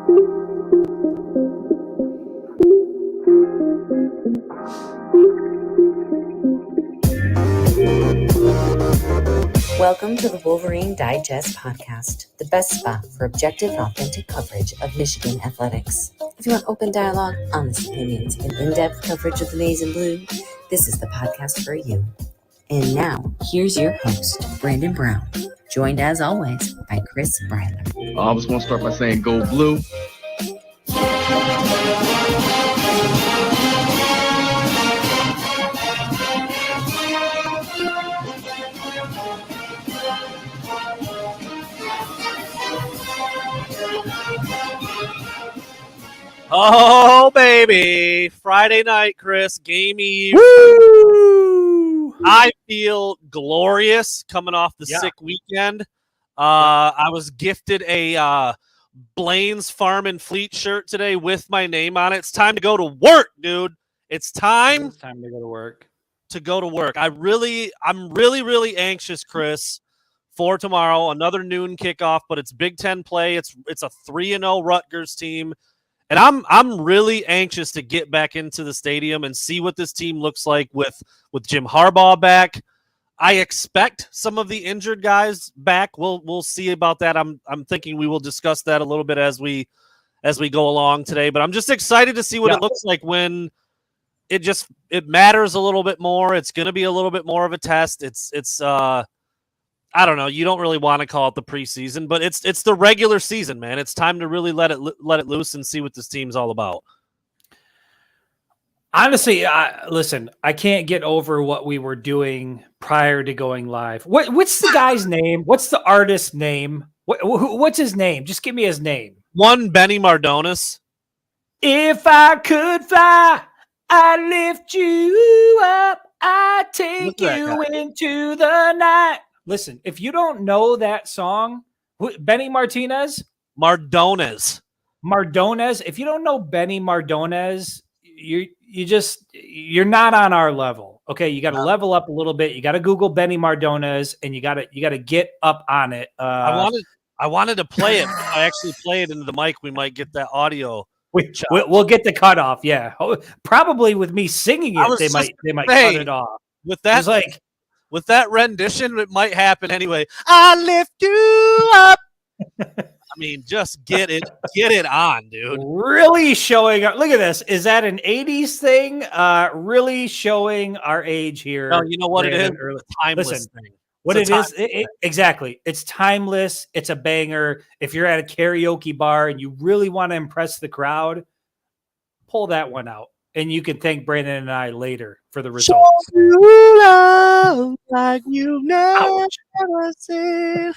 Welcome to the Wolverine Digest podcast, the best spot for objective and authentic coverage of Michigan athletics. If you want open dialogue, honest opinions, and in-depth coverage of the maize and blue, this is the podcast for you. And now, here's your host, Brandon Brown, joined as always by Chris Breiler. I was going to start by saying go blue. Oh, baby. Friday night, Chris. Game eve. Woo! I feel glorious coming off the sick weekend. I was gifted a Blaine's Farm and Fleet shirt today with my name on it. It's time to go to work, dude. It's time to go to work. I'm really anxious, Chris, for tomorrow. Another noon kickoff, but it's Big Ten play. It's a 3-0 Rutgers team. And I'm really anxious to get back into the stadium and see what this team looks like with Jim Harbaugh back. I expect some of the injured guys back. We'll see about that. I'm thinking we will discuss that a little bit as we go along today. But I'm just excited to see what it looks like when it matters a little bit more. It's going to be a little bit more of a test. It's I don't know. You don't really want to call it the preseason, but it's the regular season, man. It's time to really let it loose and see what this team's all about. Honestly, listen, I can't get over what we were doing prior to going live. What's the guy's name? What's the artist's name? What's his name? Just give me his name. One Benny Mardones. If I could fly, I'd lift you up. I'd take you into the night. Listen, if you don't know that song, Benny Mardones. If you don't know Benny Mardones, you're not on our level. Okay, you got to level up a little bit. You got to Google Benny Mardones, and you got to get up on it. I wanted to play it. I actually play it into the mic. We might get that audio. We'll get the cutoff. Yeah, probably with me singing it, they might cut it off. With that, with that rendition, it might happen anyway. I lift you up. I mean, just get it on, dude. Really showing up. Look at this. Is that an 80s thing? Really showing our age here. No, you know what Brandon, it is? A timeless thing. What it is, exactly. It's timeless. It's a banger. If you're at a karaoke bar and you really want to impress the crowd, pull that one out. And you can thank Brandon and I later for the results. Show you love like you've never seen.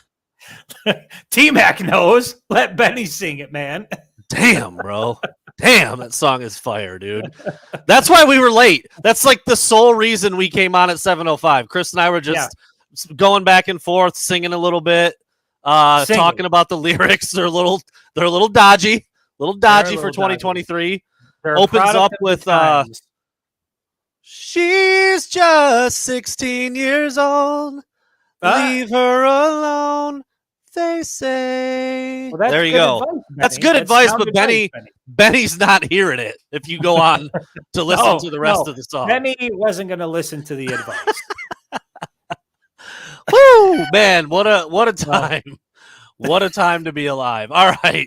T-Mac knows. Let Benny sing it, man. Damn, bro. Damn, that song is fire, dude. That's why we were late. That's like the sole reason we came on at 7:05. Chris and I were just going back and forth, singing a little bit, talking about the lyrics. They're a little dodgy. For 2023. Opens up with she's just 16 years old. Leave her alone, they say. Well, there you go. Advice, that's good advice, but Benny's not hearing it if you go on to listen to the rest of the song. Benny wasn't going to listen to the advice. Woo, man, what a time. What a time to be alive. All right.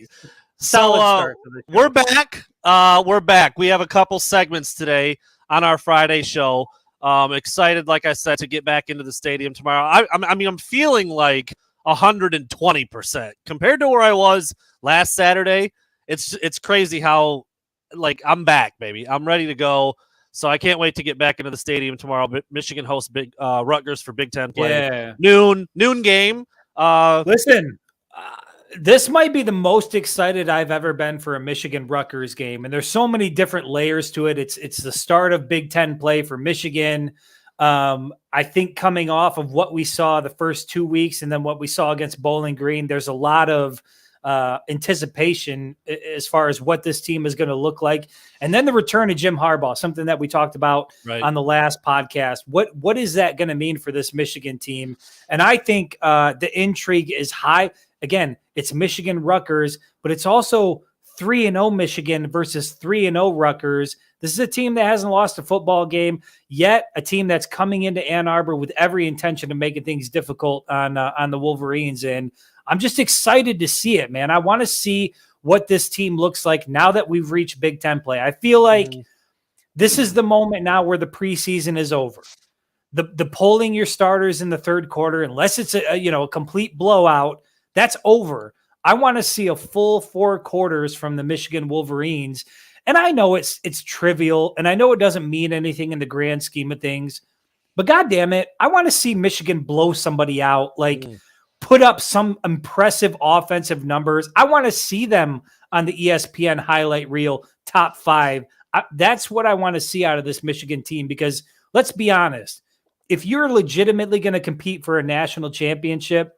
So we're back. We're back. We have a couple segments today on our Friday show. Excited, like I said, to get back into the stadium tomorrow. I'm feeling like 120% compared to where I was last Saturday. It's crazy how I'm back, baby. I'm ready to go. So I can't wait to get back into the stadium tomorrow. Michigan hosts Rutgers for Big Ten play. Yeah. Noon game. Listen. This might be the most excited I've ever been for a Michigan-Rutgers game, and there's so many different layers to it. It's the start of Big Ten play for Michigan. I think coming off of what we saw the first 2 weeks and then what we saw against Bowling Green, there's a lot of anticipation as far as what this team is going to look like. And then the return of Jim Harbaugh, something that we talked about on the last podcast. What is that going to mean for this Michigan team? And I think the intrigue is high. Again, it's Michigan Rutgers, but it's also 3-0 Michigan versus 3-0 Rutgers. This is a team that hasn't lost a football game yet, a team that's coming into Ann Arbor with every intention of making things difficult on the Wolverines. And I'm just excited to see it, man. I want to see what this team looks like now that we've reached Big Ten play. I feel like this is the moment now where the preseason is over. The polling your starters in the third quarter, unless it's a complete blowout, that's over. I want to see a full 4 quarters from the Michigan Wolverines. And I know it's trivial, and I know it doesn't mean anything in the grand scheme of things, but God damn it, I want to see Michigan blow somebody out, put up some impressive offensive numbers. I want to see them on the ESPN highlight reel, top 5. That's what I want to see out of this Michigan team, because let's be honest, if you're legitimately going to compete for a national championship,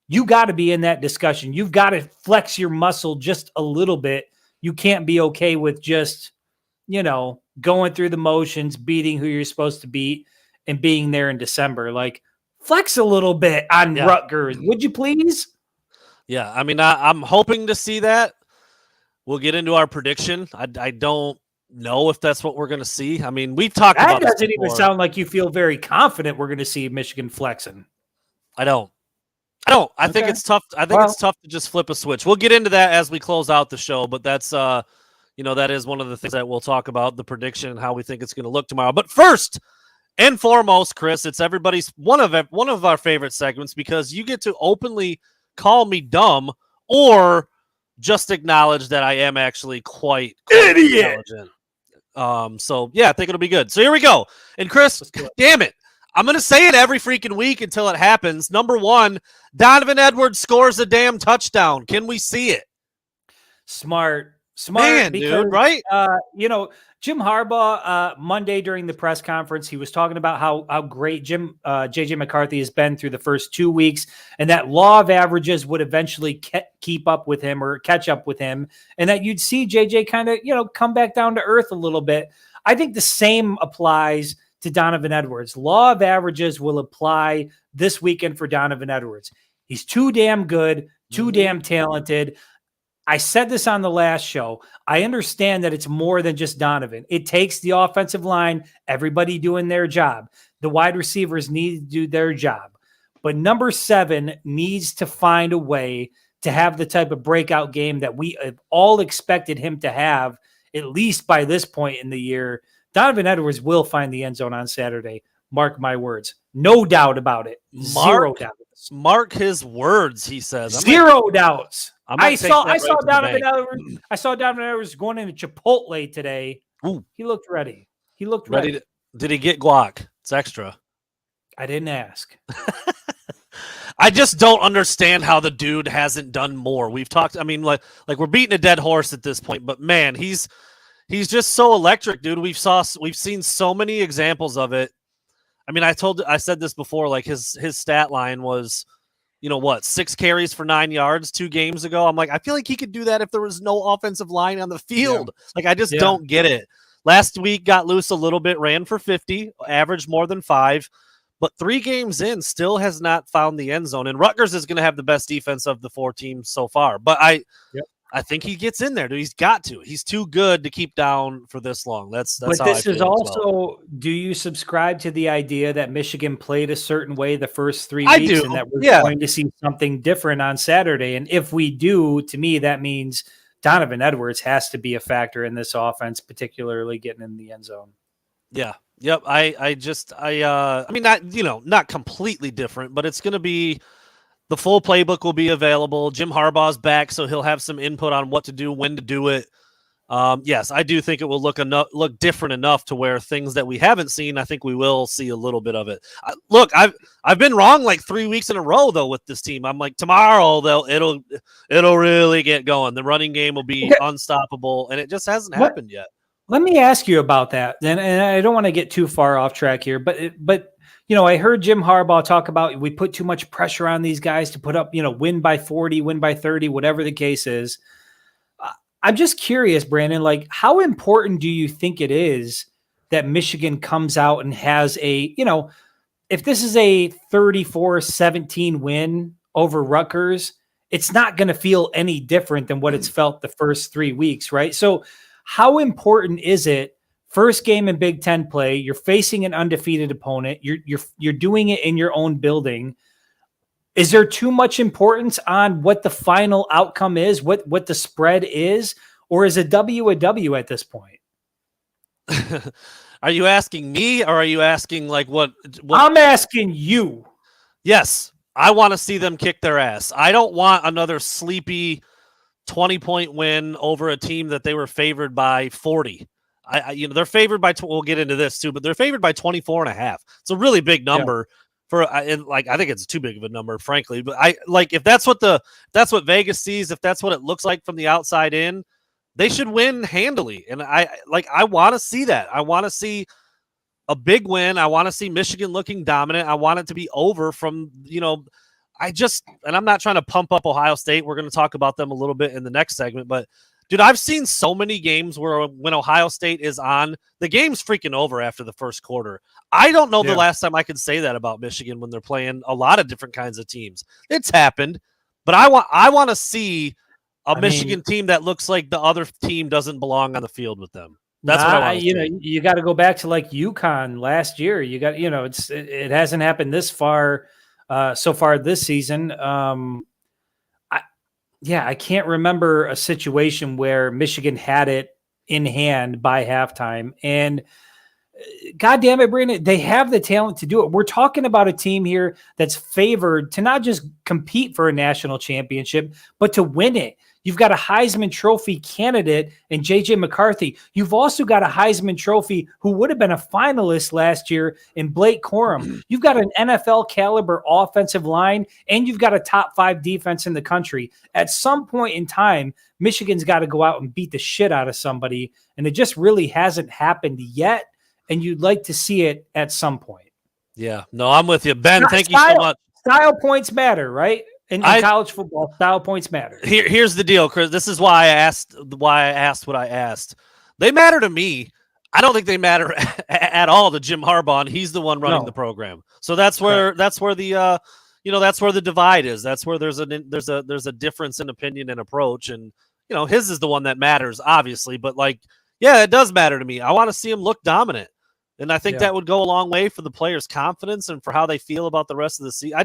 you got to be in that discussion. You've got to flex your muscle just a little bit. You can't be okay with just, going through the motions, beating who you're supposed to beat, and being there in December. Flex a little bit on Rutgers, would you please? Yeah, I mean, I'm hoping to see that. We'll get into our prediction. I don't know if that's what we're going to see. I mean, we've talked about that. Doesn't even sound like you feel very confident we're going to see Michigan flexing. I don't. I think it's tough. I think it's tough to just flip a switch. We'll get into that as we close out the show, but that's that is one of the things that we'll talk about, the prediction and how we think it's going to look tomorrow. But first and foremost, Chris, it's everybody's one of our favorite segments, because you get to openly call me dumb or just acknowledge that I am actually quite idiot. Intelligent. So yeah, I think it'll be good. So here we go. And Chris, damn it, I'm going to say it every freaking week until it happens. Number 1, Donovan Edwards scores a damn touchdown. Can we see it? Smart, man, because, dude, right? Jim Harbaugh, Monday during the press conference, he was talking about how great JJ McCarthy has been through the first 2 weeks, and that law of averages would eventually keep up with him or catch up with him, and that you'd see JJ kind of, come back down to earth a little bit. I think the same applies to Donovan Edwards. Law of averages will apply this weekend for Donovan Edwards. He's too damn good, too damn talented. I said this on the last show. I understand that it's more than just Donovan. It takes the offensive line, everybody doing their job. The wide receivers need to do their job. But number 7 needs to find a way to have the type of breakout game that we have all expected him to have, at least by this point in the year. Donovan Edwards will find the end zone on Saturday. Mark my words. No doubt about it. Zero doubts. Mark his words, he says. Zero doubts. I saw Donovan Edwards going into Chipotle today. Ooh. He looked ready. Ready. Did he get guac? It's extra. I didn't ask. I just don't understand how the dude hasn't done more. We've talked, I mean, like we're beating a dead horse at this point, but man, he's just so electric, dude. We've seen so many examples of it. I mean, I said this before, like his stat line was, 6 carries for 9 yards 2 games ago. I'm like, I feel like he could do that if there was no offensive line on the field. Yeah. Like, I just don't get it. Last week got loose a little bit, ran for 50, averaged more than 5, but 3 games in still has not found the end zone. And Rutgers is going to have the best defense of the 4 teams so far. But I think he gets in there, dude. He's got to. He's too good to keep down for this long. That's but how this I is also. Do you subscribe to the idea that Michigan played a certain way the first 3 weeks, I do. And that we're going to see something different on Saturday? And if we do, to me, that means Donovan Edwards has to be a factor in this offense, particularly getting in the end zone. Yeah. Yep. I mean, not completely different, but it's going to be. The full playbook will be available. Jim Harbaugh's back, so he'll have some input on what to do, when to do it. Yes, I do think it will look different enough to where things that we haven't seen, I think we will see a little bit of it. Look, I've been wrong like 3 weeks in a row though with this team. I'm like, tomorrow it'll really get going. The running game will be unstoppable, and it just hasn't happened yet. Let me ask you about that. And I don't want to get too far off track here, but I heard Jim Harbaugh talk about we put too much pressure on these guys to put up, win by 40, win by 30, whatever the case is. I'm just curious, Brandon, like how important do you think it is that Michigan comes out and has a, if this is a 34-17 win over Rutgers, it's not going to feel any different than what it's felt the first 3 weeks, right? So how important is it? First game in Big Ten play, you're facing an undefeated opponent. You're doing it in your own building. Is there too much importance on what the final outcome is, what the spread is, or is a W at this point? Are you asking me, or are you asking like what? I'm asking you. Yes, I want to see them kick their ass. I don't want another sleepy 20-point win over a team that they were favored by 40. They're favored by. We'll get into this too, but they're favored by 24.5. It's a really big number I think it's too big of a number, frankly. But if that's what Vegas sees, if that's what it looks like from the outside in, they should win handily. And I want to see that. I want to see a big win. I want to see Michigan looking dominant. I want it to be over from, and I'm not trying to pump up Ohio State. We're going to talk about them a little bit in the next segment, but dude, I've seen so many games where when Ohio State is on, the game's freaking over after the first quarter. I don't know the last time I could say that about Michigan when they're playing a lot of different kinds of teams. It's happened, but I want to see a Michigan team that looks like the other team doesn't belong on the field with them. That's what I want to see. You got to go back to like UConn last year. You got, it hasn't happened this far, so far this season. I can't remember a situation where Michigan had it in hand by halftime. And God damn it, Brandon, they have the talent to do it. We're talking about a team here that's favored to not just compete for a national championship, but to win it. You've got a Heisman Trophy candidate in J.J. McCarthy. You've also got a Heisman Trophy who would have been a finalist last year in Blake Corum. You've got an NFL caliber offensive line, and you've got a top 5 defense in the country. At some point in time, Michigan's got to go out and beat the shit out of somebody, and it just really hasn't happened yet, and you'd like to see it at some point. Yeah, no, I'm with you. Ben, thank you so much. Style points matter, right? In college football, style points matter. Here's the deal, Chris. This is why I asked what I asked. They matter to me. I don't think they matter at all to Jim Harbaugh, and he's the one running the program. So that's where that's where the divide is. That's where there's a difference in opinion and approach, and his is the one that matters, obviously. But it does matter to me. I want to see him look dominant. And I think that would go a long way for the players' confidence and for how they feel about the rest of the season.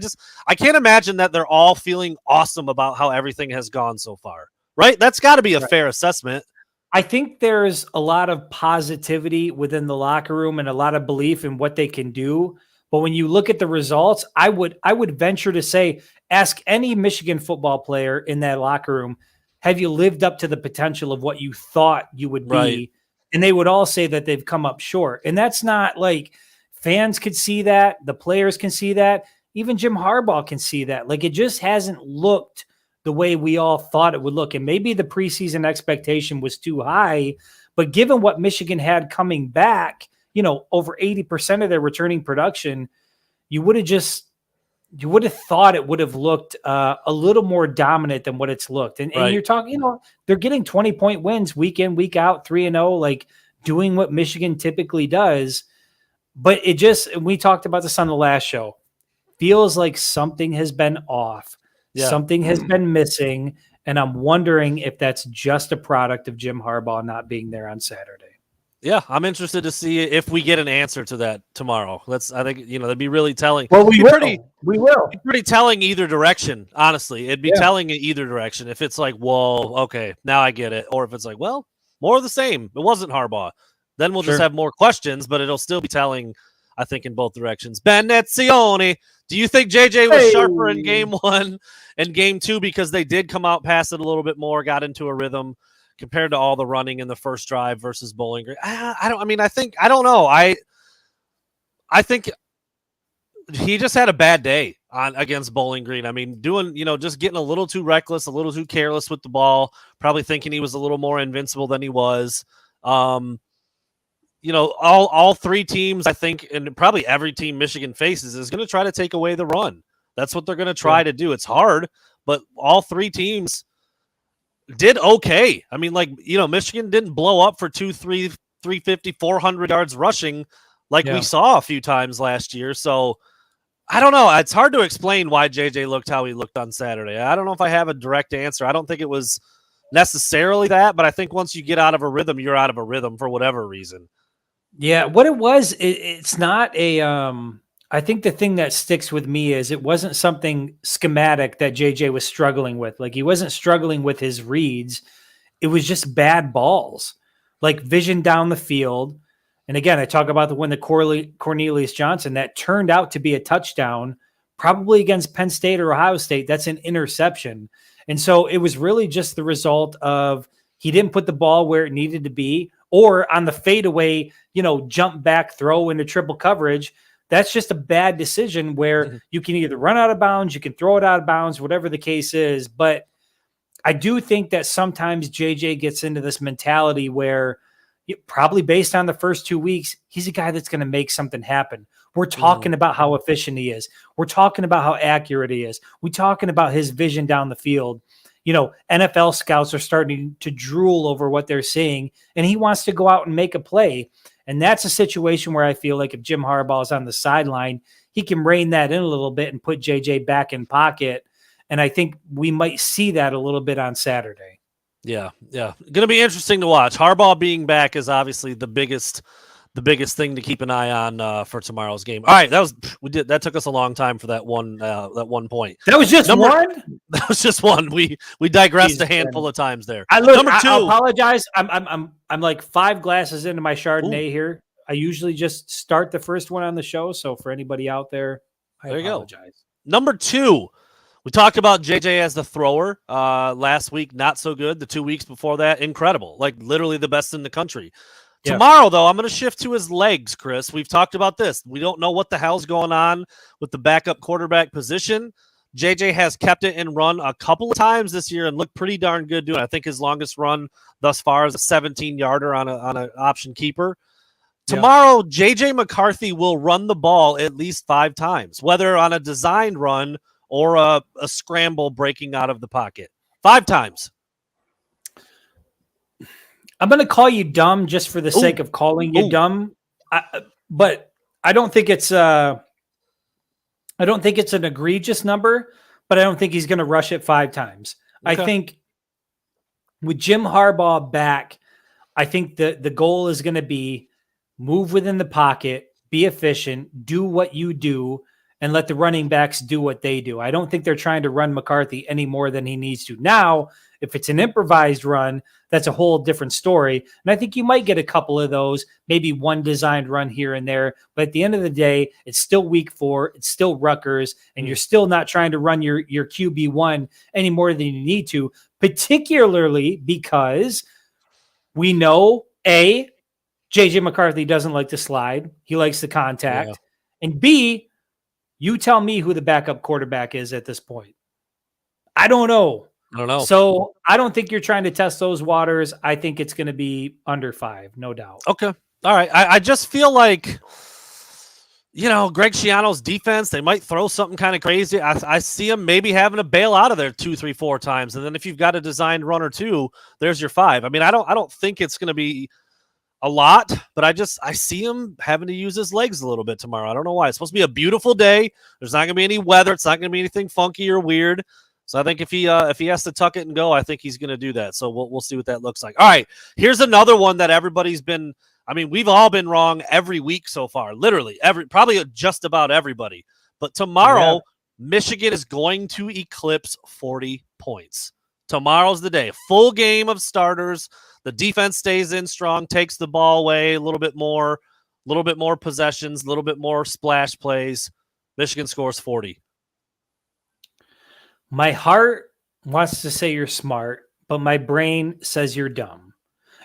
I can't imagine that they're all feeling awesome about how everything has gone so far, right? That's got to be a fair assessment. I think there's a lot of positivity within the locker room and a lot of belief in what they can do. But when you look at the results, I would venture to say, ask any Michigan football player in that locker room, have you lived up to the potential of what you thought you would be? Right. And they would all say that they've come up short. And that's not fans could see that. The players can see that. Even Jim Harbaugh can see that. It just hasn't looked the way we all thought it would look. And maybe the preseason expectation was too high. But given what Michigan had coming back, over 80% of their returning production, you would have thought it would have looked a little more dominant than what it's looked. And you're talking, they're getting 20-point wins week in, week out, 3-0, doing what Michigan typically does. But we talked about this on the last show, feels like something has been off. Yeah. Something has been missing. And I'm wondering if that's just a product of Jim Harbaugh not being there on Saturday. Yeah, I'm interested to see if we get an answer to that tomorrow. I think that'd be really telling. Well, we will. Be pretty telling either direction. Honestly, it'd be telling in either direction. If it's whoa, okay, now I get it, or if it's well, more of the same. It wasn't Harbaugh. Then we'll just have more questions, but it'll still be telling. I think in both directions. Ben Netzioni, do you think JJ was sharper in game 1 and game 2 because they did come out past it a little bit more, got into a rhythm? Compared to all the running in the first drive versus Bowling Green, I don't know. I think he just had a bad day against Bowling Green. I mean, just getting a little too reckless, a little too careless with the ball, probably thinking he was a little more invincible than he was. All 3 teams, I think, and probably every team Michigan faces is going to try to take away the run. That's what they're going to try to do. It's hard, but all 3 teams did okay. I mean, Michigan didn't blow up for 350, 400 yards rushing we saw a few times last year. So I don't know. It's hard to explain why JJ looked how he looked on Saturday. I don't know if I have a direct answer. I don't think it was necessarily that, but I think once you get out of a rhythm, you're out of a rhythm for whatever reason. Yeah, what it was, it's not a. I think the thing that sticks with me is it wasn't something schematic that JJ was struggling with. Like he wasn't struggling with his reads. It was just bad balls, like vision down the field. And again, I talk about when the Cornelius Johnson that turned out to be a touchdown, probably against Penn State or Ohio State. That's an interception. And so it was really just the result of he didn't put the ball where it needed to be, or on the fadeaway, jump back throw into triple coverage. That's just a bad decision where you can either run out of bounds, you can throw it out of bounds, whatever the case is. But I do think that sometimes JJ gets into this mentality where probably based on the first 2 weeks, he's a guy that's going to make something happen. We're talking about how efficient he is. We're talking about how accurate he is. We're talking about his vision down the field. NFL scouts are starting to drool over what they're seeing, and he wants to go out and make a play. And that's a situation where I feel like if Jim Harbaugh is on the sideline, he can rein that in a little bit and put JJ back in pocket. And I think we might see that a little bit on Saturday. Yeah. Going to be interesting to watch. Harbaugh being back is obviously the biggest thing to keep an eye on for tomorrow's game. All right, that took us a long time for that one point. That was just one. That was just one. We digressed a handful of times there. Number two. I apologize. I'm like 5 glasses into my Chardonnay here. I usually just start the first one on the show. So for anybody out there, I apologize. Number 2. We talked about JJ as the thrower last week. Not so good. The 2 weeks before that, incredible. Like literally the best in the country. Yeah. Tomorrow, though, I'm going to shift to his legs, Chris. We've talked about this. We don't know what the hell's going on with the backup quarterback position. JJ has kept it and run a couple of times this year and looked pretty darn good doing it. I think his longest run thus far is a 17-yarder on an option keeper. Tomorrow, JJ McCarthy will run the ball at least 5 times, whether on a designed run or a scramble breaking out of the pocket. 5 times. I'm going to call you dumb just for the sake of calling you dumb. But I don't think it's an egregious number, but I don't think he's going to rush it 5 times. Okay. I think with Jim Harbaugh back, I think the goal is going to be move within the pocket, be efficient, do what you do, and let the running backs do what they do. I don't think they're trying to run McCarthy any more than he needs to. Now, if it's an improvised run, that's a whole different story. And I think you might get a couple of those, maybe one designed run here and there. But at the end of the day, it's still week 4. It's still Rutgers. And you're still not trying to run your QB1 any more than you need to, particularly because we know, A, JJ McCarthy doesn't like to slide. He likes the contact. Yeah. And B, you tell me who the backup quarterback is at this point. I don't know. So I don't think you're trying to test those waters. I think it's going to be under 5, no doubt. Okay. All right. I just feel like, Greg Schiano's defense, they might throw something kind of crazy. I see him maybe having to bail out of there 2, 3, 4 times. And then if you've got a designed run or 2, there's your 5. I mean, I don't think it's going to be a lot, but I see him having to use his legs a little bit tomorrow. I don't know why. It's supposed to be a beautiful day. There's not going to be any weather. It's not going to be anything funky or weird. So I think if he has to tuck it and go, I think he's going to do that. So we'll see what that looks like. All right, here's another one that everybody's been. I mean, we've all been wrong every week so far. Literally probably just about everybody. But tomorrow, Michigan is going to eclipse 40 points. Tomorrow's the day. Full game of starters. The defense stays in strong, takes the ball away a little bit more possessions, a little bit more splash plays. Michigan scores 40. My heart wants to say you're smart, but my brain says you're dumb.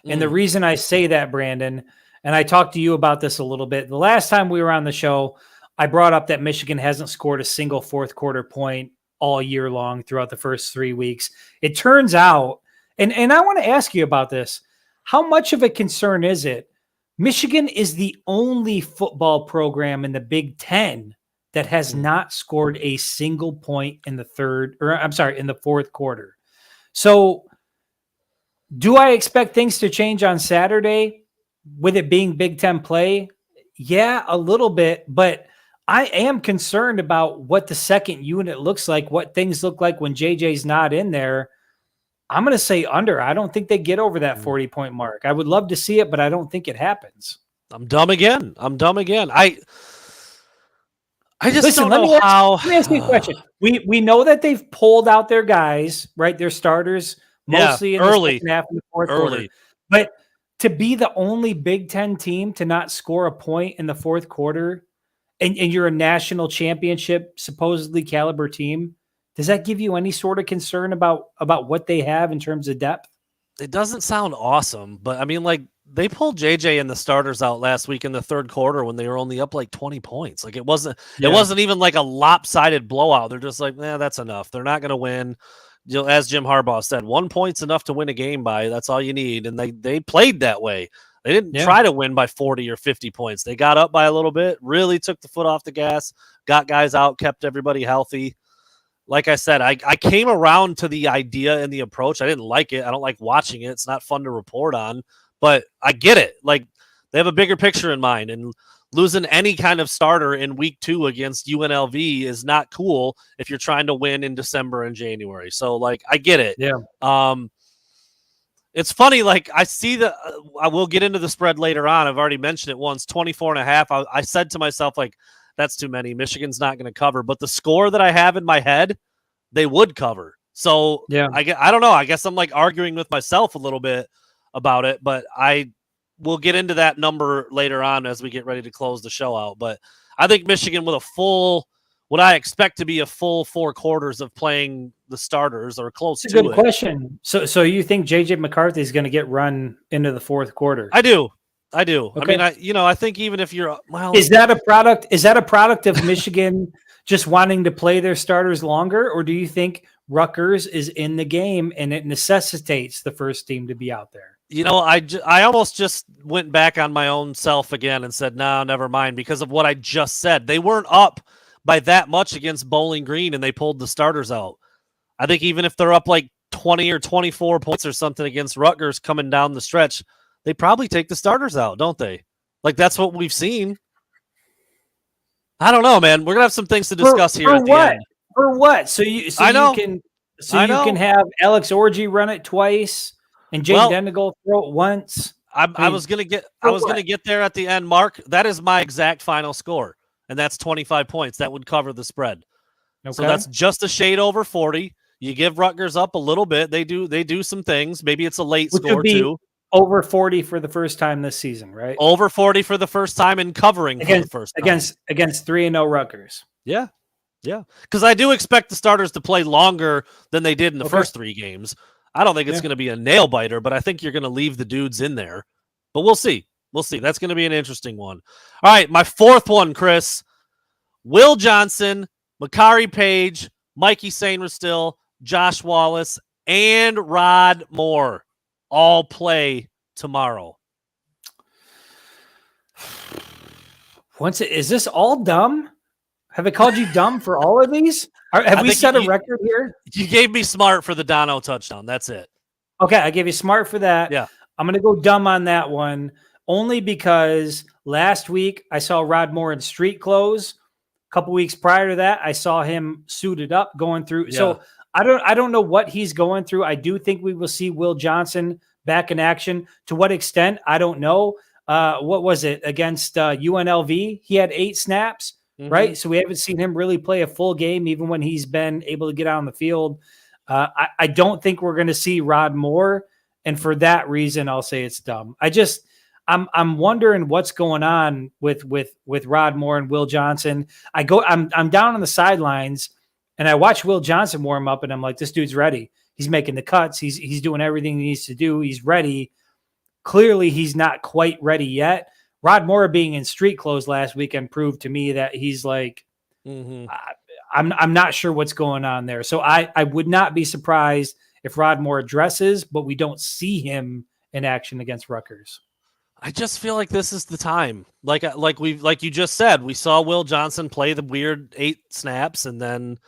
And the reason I say that, Brandon, and I talked to you about this a little bit, the last time we were on the show, I brought up that Michigan hasn't scored a single fourth quarter point all year long throughout the first 3 weeks. It turns out, and I want to ask you about this, how much of a concern is it? Michigan is the only football program in the Big Ten that has not scored a single point in the fourth quarter. So do I expect things to change on Saturday with it being Big Ten play? Yeah, a little bit, but I am concerned about what the second unit looks like, what things look like when JJ's not in there. I'm going to say under. I don't think they get over that 40-point mark. I would love to see it, but I don't think it happens. I'm dumb again. I just don't know how. Let me ask you a question. We know that they've pulled out their guys, right? Their starters, mostly in early, the second half of the fourth quarter. But to be the only Big Ten team to not score a point in the fourth quarter, and you're a national championship, supposedly caliber team, does that give you any sort of concern about what they have in terms of depth? It doesn't sound awesome, but I mean, like, they pulled JJ and the starters out last week in the third quarter when they were only up like 20 points. Like, it wasn't even like a lopsided blowout. They're just like, that's enough. They're not going to win. As Jim Harbaugh said, 1 point's enough to win a game by. That's all you need. And they played that way. They didn't try to win by 40 or 50 points. They got up by a little bit, really took the foot off the gas, got guys out, kept everybody healthy. Like I said, I came around to the idea and the approach. I didn't like it. I don't like watching it. It's not fun to report on. But I get it. Like, they have a bigger picture in mind, and losing any kind of starter in week 2 against UNLV is not cool if you're trying to win in December and January. So, like, I get it. Yeah. It's funny. Like, I see I will get into the spread later on. I've already mentioned it once, 24.5. I said to myself, like, that's too many. Michigan's not going to cover. But the score that I have in my head, they would cover. So, I don't know. I guess I'm, like, arguing with myself a little bit about it, but I will get into that number later on as we get ready to close the show out. But I think Michigan with what I expect to be a full 4 quarters of playing the starters or close to it. Good question. So you think JJ McCarthy is going to get run into the fourth quarter? I do. Okay. I mean, I think even if you're, is that a product of Michigan just wanting to play their starters longer, or do you think Rutgers is in the game and it necessitates the first team to be out there? I almost just went back on my own self again and said, no, never mind, because of what I just said. They weren't up by that much against Bowling Green, and they pulled the starters out. I think even if they're up like 20 or 24 points or something against Rutgers coming down the stretch, they probably take the starters out, don't they? Like, that's what we've seen. I don't know, man. We're going to have some things to discuss here at the end. For what? You can have Alex Orji run it twice and Jay Dendigal throw it once. I was gonna get there at the end, Mark. That is my exact final score, and that's 25 points. That would cover the spread. Okay. So that's just a shade over 40. You give Rutgers up a little bit. They do some things. Maybe it's a late score too. Over 40 for the first time this season, right? Over 40 for the first time and covering for the first time. Against 3-0 Rutgers. Yeah. Yeah. Because I do expect the starters to play longer than they did in the first 3 games. I don't think it's going to be a nail biter, but I think you're going to leave the dudes in there. But we'll see. We'll see. That's going to be an interesting one. All right, my fourth one, Chris. Will Johnson, Makari Page, Mikey Sainristil, Josh Wallace, and Rod Moore all play tomorrow. Is this all dumb? Have I called you dumb for all of these? Have we set a record here? You gave me smart for the Dono touchdown. That's it. Okay, I gave you smart for that. Yeah. I'm going to go dumb on that one, only because last week I saw Rod Moore in street clothes. A couple weeks prior to that, I saw him suited up going through. Yeah. So I don't know what he's going through. I do think we will see Will Johnson back in action. To what extent, I don't know. What was it against UNLV? He had 8 snaps. Right. So we haven't seen him really play a full game, even when he's been able to get out on the field. I don't think we're going to see Rod Moore. And for that reason, I'll say it's dumb. I'm wondering what's going on with Rod Moore and Will Johnson. I'm down on the sidelines and I watch Will Johnson warm up and I'm like, this dude's ready. He's making the cuts. He's doing everything he needs to do. He's ready. Clearly he's not quite ready yet. Rod Moore being in street clothes last weekend proved to me that he's like, I'm not sure what's going on there. So I would not be surprised if Rod Moore addresses, but we don't see him in action against Rutgers. I just feel like this is the time. Like you just said, we saw Will Johnson play the weird 8 snaps and then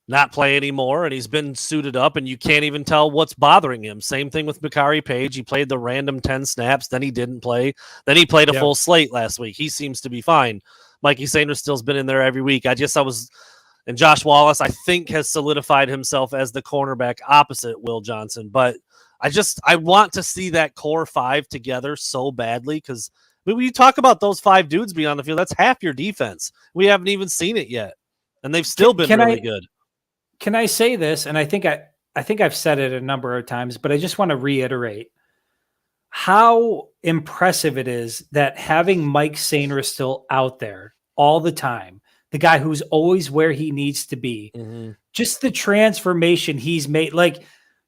not play anymore, and he's been suited up, and you can't even tell what's bothering him. Same thing with Makari Page. He played the random 10 snaps, then he didn't play. Then he played a full slate last week. He seems to be fine. Mikey Sanders still's been in there every week. And Josh Wallace, I think, has solidified himself as the cornerback opposite Will Johnson. But I want to see that core five together so badly because when you talk about those five dudes being on the field, that's half your defense. We haven't even seen it yet, and they've still been really good. Can I say this? And I think I've said it a number of times, but I just want to reiterate how impressive it is that having Mike Sainer still out there all the time, the guy who's always where he needs to be, just the transformation he's made. Like,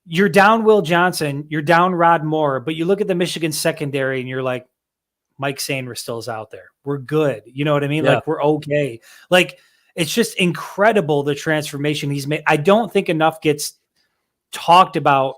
you're down Will Johnson, you're down Rod Moore, but you look at the Michigan secondary and you're like, Mike Sainer still is out there. We're good. You know what I mean? Yeah. Like, we're okay. Like, it's just incredible the transformation he's made. I don't think enough gets talked about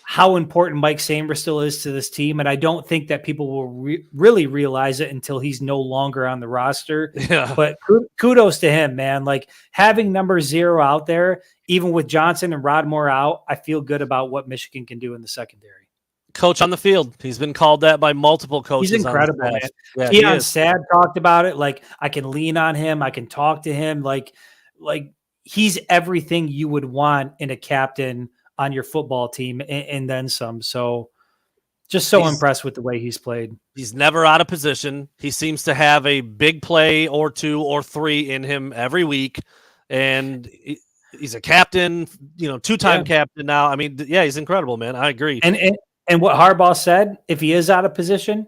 how important Mike Sainer still is to this team. And I don't think that people will really realize it until he's no longer on the roster. Yeah. But kudos to him, man. Like, having number 0 out there, even with Johnson and Rod Moore out, I feel good about what Michigan can do in the secondary. Coach on the field. He's been called that by multiple coaches. He's incredible, man. Yeah, Keon Sad talked about it. Like, I can lean on him. I can talk to him. Like he's everything you would want in a captain on your football team and then some. So just so impressed with the way he's played. He's never out of position. He seems to have a big play or 2 or 3 in him every week. And he's a captain, 2-time captain now. I mean, yeah, he's incredible, man. I agree. And what Harbaugh said, if he is out of position,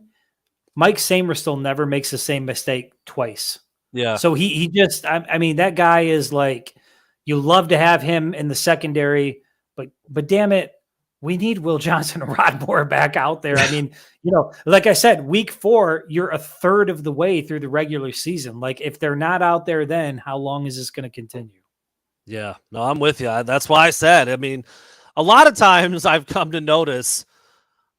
Mike Sainer still never makes the same mistake twice. Yeah. So he just, I mean, that guy is like, you love to have him in the secondary, but damn it, we need Will Johnson and Rod Moore back out there. I mean, like I said, week 4, you're a third of the way through the regular season. Like, if they're not out there, then how long is this going to continue? Yeah, no, I'm with you. That's why I said, I mean, a lot of times I've come to notice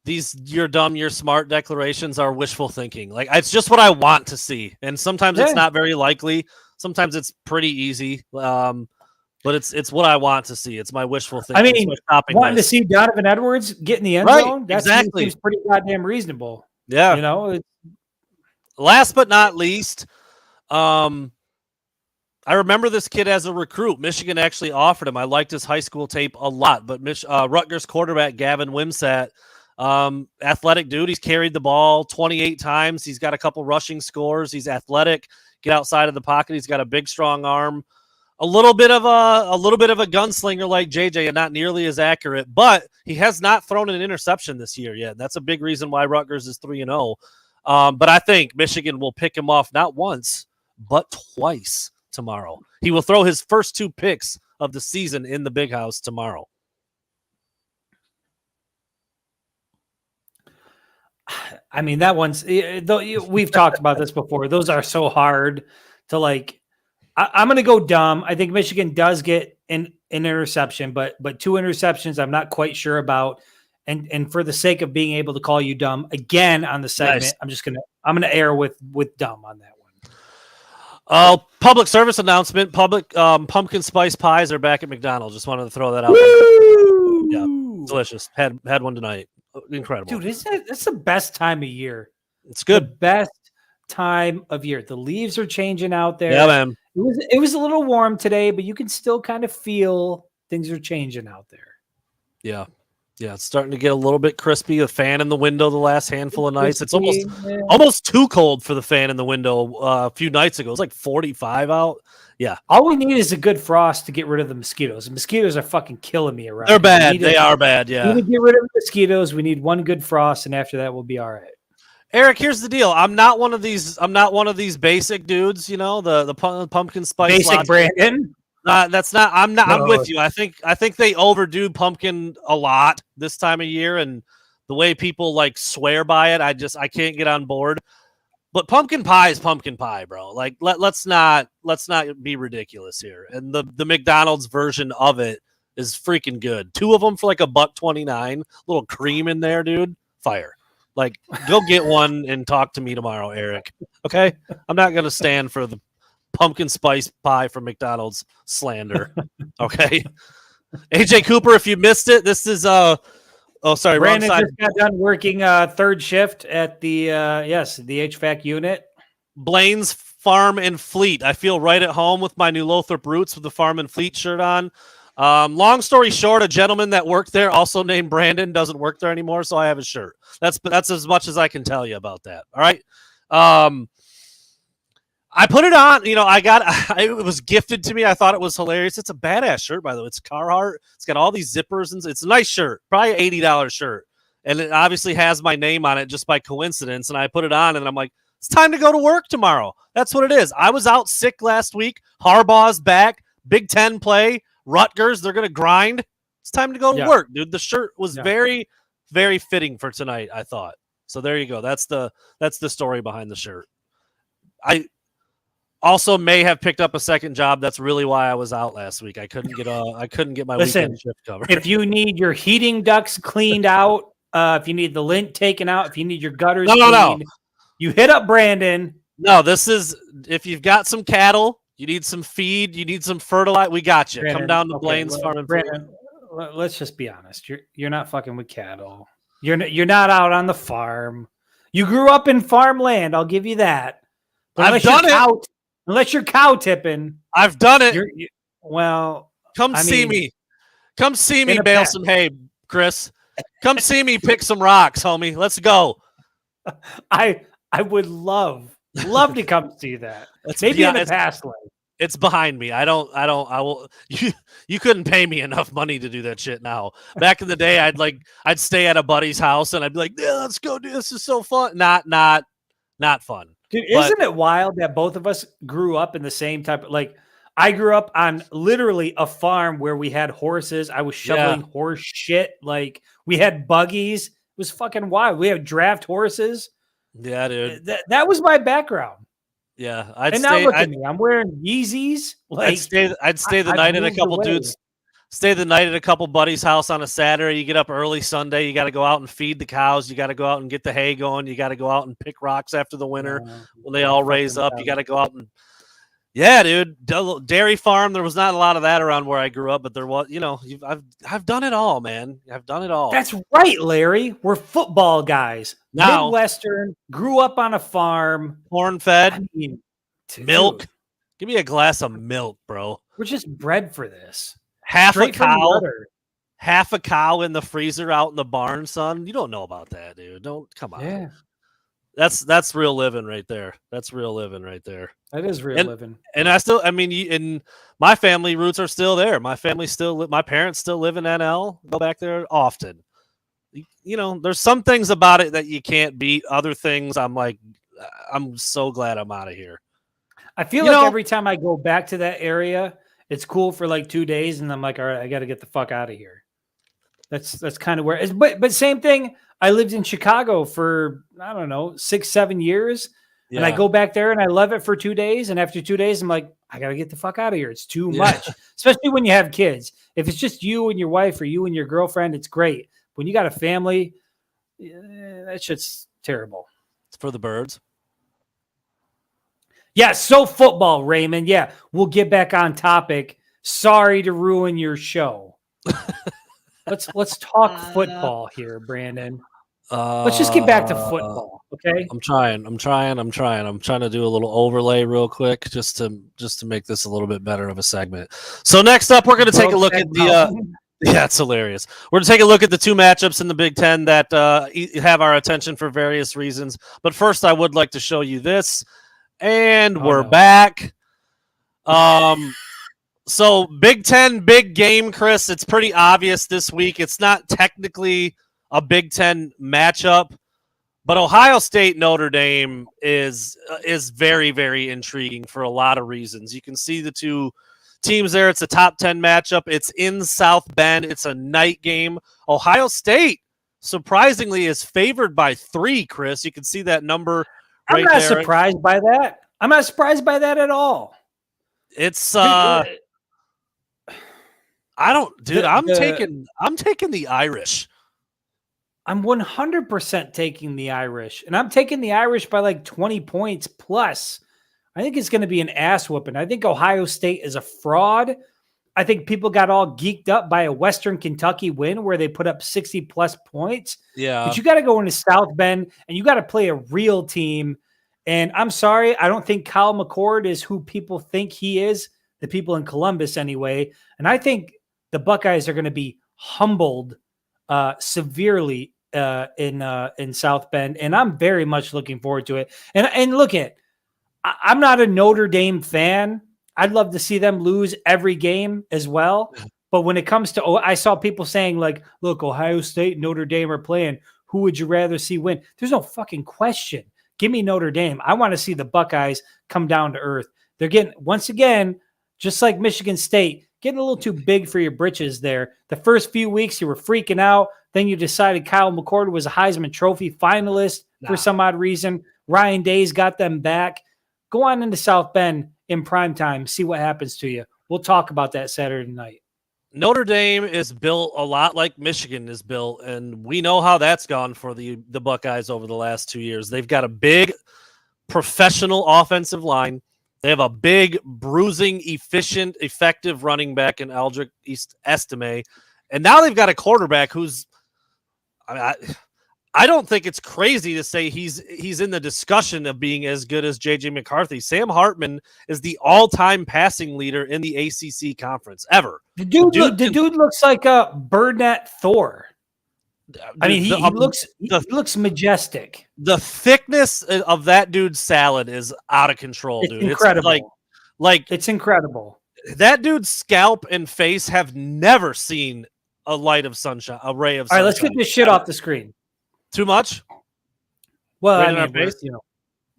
these "you're dumb, you're smart" declarations are wishful thinking. Like, it's just what I want to see. And sometimes it's not very likely. Sometimes it's pretty easy. But it's what I want to see. It's my wishful thinking. I mean, wanting to see Donovan Edwards get in the end zone, that seems pretty goddamn reasonable. Yeah. Last but not least, I remember this kid as a recruit. Michigan actually offered him. I liked his high school tape a lot. But Rutgers quarterback Gavin Wimsatt, athletic dude. He's carried the ball 28 times. He's got a couple rushing scores. He's athletic. Get outside of the pocket. He's got a big, strong arm. A little bit of a gunslinger like JJ, and not nearly as accurate. But he has not thrown an interception this year yet. That's a big reason why Rutgers is 3-0. But I think Michigan will pick him off not once, but twice tomorrow. He will throw his first 2 picks of the season in the Big House tomorrow. I mean, that one's, we've talked about this before. Those are so hard to like. I'm going to go dumb. I think Michigan does get an interception, but 2 interceptions I'm not quite sure about. And for the sake of being able to call you dumb again on the segment, nice. I'm gonna err with dumb on that one. Public service announcement. Pumpkin spice pies are back at McDonald's. Just wanted to throw that out. Yeah, delicious. Had one tonight. Incredible, dude. It's the best time of year. It's good. The best time of year. The leaves are changing out there. Yeah, man. It was a little warm today, but you can still kind of feel things are changing out there. Yeah. Yeah, it's starting to get a little bit crispy. A fan in the window the last handful of nights. It's almost too cold for the fan in the window a few nights ago. It was like 45 out. Yeah. All we need is a good frost to get rid of the mosquitoes. The mosquitoes are fucking killing me around. They're bad. They are bad, yeah. We need to get rid of the mosquitoes. We need one good frost, and after that, we'll be all right. Eric, here's the deal. I'm not one of these basic dudes, the pumpkin spice. Basic latte. Brandon? That's not. I'm not. No. I'm with you. I think they overdo pumpkin a lot this time of year, and the way people like swear by it, I can't get on board. But pumpkin pie is pumpkin pie, bro. Like let's not be ridiculous here. And the McDonald's version of it is freaking good. 2 of them for like $1.29. Little cream in there, dude. Fire. Like, go get one and talk to me tomorrow, Eric. Okay, I'm not gonna stand for the pumpkin spice pie from McDonald's slander. Okay. AJ Cooper, if you missed it, this is sorry, Brandon wrong side. just got done working third shift at the HVAC unit. Blaine's Farm and Fleet. I feel right at home with my new Lothrop Roots with the Farm and Fleet shirt on. Long story short, a gentleman that worked there, also named Brandon, doesn't work there anymore, so I have a shirt. That's as much as I can tell you about that. All right. I put it on. It was gifted to me. I thought it was hilarious. It's a badass shirt, by the way. It's Carhartt. It's got all these zippers, and it's a nice shirt, probably $80 shirt, and it obviously has my name on it just by coincidence. And I put it on, and I'm like, it's time to go to work tomorrow. That's what it is. I was out sick last week. Harbaugh's back. Big Ten play. Rutgers, they're going to grind. It's time to go to work, dude. The shirt was very, very fitting for tonight, I thought. So there you go. That's the story behind the shirt. I also may have picked up a second job. That's really why I was out last week. I couldn't get my weekend shift covered. If you need your heating ducts cleaned out, if you need the lint taken out, if you need your gutters cleaned, you hit up Brandon. No, this is if you've got some cattle. You need some feed. You need some fertilizer. We got you. Brandon, come down to Blaine's Farm and Brandon, let's just be honest. You're not fucking with cattle. You're not out on the farm. You grew up in farmland. I'll give you that. But I've done it. Unless you're cow tipping, I've done it. Come see me. Come see me bale some hay, Chris. Come see me pick some rocks, homie. Let's go. I would love to come see that. Maybe in the past life. It's behind me. I will. You couldn't pay me enough money to do that shit now. Back in the day, I'd stay at a buddy's house and I'd be like, yeah, let's go do this. Is so fun. Not fun. Dude, isn't it wild that both of us grew up in the same type of, I grew up on literally a farm where we had horses. I was shoveling horse shit. We had buggies. It was fucking wild. We had draft horses. Yeah, dude. That was my background. Yeah, now look at me. I'm wearing Yeezys. I'd stay the night at a couple dudes. Stay the night at a couple buddies' house on a Saturday. You get up early Sunday. You got to go out and feed the cows. You got to go out and get the hay going. You got to go out and pick rocks after the winter when they all raise up. You got to go out and dude. Dairy farm. There was not a lot of that around where I grew up, but there was. I've done it all, man. I've done it all. That's right, Larry. We're football guys. Now, Midwestern. Grew up on a farm. Corn fed. Milk. Give me a glass of milk, bro. We're just bred for this. Half a cow in the freezer out in the barn, son. You don't know about that, dude. Come on. Yeah. That's real living right there. That's real living right there. That is real living. And in my family roots are still there. My parents still live in NL. Go back there often. There's some things about it that you can't beat. Other things, I'm so glad I'm out of here. I feel like every time I go back to that area, it's cool for 2 days, and I'm like, all right, I got to get the fuck out of here. That's kind of where it's, but same thing. I lived in Chicago for, I don't know, 6-7 years. Yeah. And I go back there and I love it for 2 days. And after 2 days, I'm like, I got to get the fuck out of here. It's too much, especially when you have kids. If it's just you and your wife or you and your girlfriend, it's great. When you got a family, that shit's terrible. It's for the birds. Yeah. So football, Raymond. Yeah. We'll get back on topic. Sorry to ruin your show. Let's talk football here, Brandon. Let's just get back to football, okay? I'm trying to do a little overlay real quick just to make this a little bit better of a segment. So next up, we're going to take a look at the it's hilarious. We're going to take a look at the two matchups in the Big Ten that have our attention for various reasons. But first, I would like to show you this, and we're back. So Big Ten, big game, Chris. It's pretty obvious this week. It's not technically a Big Ten matchup, but Ohio State Notre Dame is very, very intriguing for a lot of reasons. You can see the two teams there. It's a top 10 matchup. It's in South Bend. It's a night game. Ohio State, surprisingly, is favored by 3, Chris. You can see that number right there. I'm not surprised by that. I'm not surprised by that at all. It's I'm taking the Irish. I'm 100% taking the Irish, and I'm taking the Irish by 20 points plus. I think it's going to be an ass whooping. I think Ohio State is a fraud. I think people got all geeked up by a Western Kentucky win where they put up 60 plus points. Yeah. But you got to go into South Bend and you got to play a real team. And I'm sorry, I don't think Kyle McCord is who people think he is, the people in Columbus anyway. And I think the Buckeyes are going to be humbled severely in South Bend. And I'm very much looking forward to it. And look I'm not a Notre Dame fan. I'd love to see them lose every game as well. But when it comes to, I saw people saying like, look, Ohio State and Notre Dame are playing. Who would you rather see win? There's no fucking question. Give me Notre Dame. I want to see the Buckeyes come down to earth. They're getting, once again, just like Michigan State, getting a little too big for your britches there. The first few weeks you were freaking out. Then you decided Kyle McCord was a Heisman Trophy finalist for some odd reason. Ryan Day's got them back. Go on into South Bend in prime time. See what happens to you. We'll talk about that Saturday night. Notre Dame is built a lot like Michigan is built, and we know how that's gone for the Buckeyes over the last 2 years. They've got a big professional offensive line. They have a big, bruising, efficient, effective running back in Aldrich Estime. And now they've got a quarterback who's I don't think it's crazy to say he's in the discussion of being as good as J.J. McCarthy. Sam Hartman is the all-time passing leader in the ACC conference ever. The dude looks like a Burnett Thor. I mean, he looks majestic. The thickness of that dude's salad is out of control, dude. Incredible. It's like it's incredible. That dude's scalp and face have never seen a light of sunshine, a ray of sunshine. All right, let's get this shit off the screen. Too much? Well, I mean,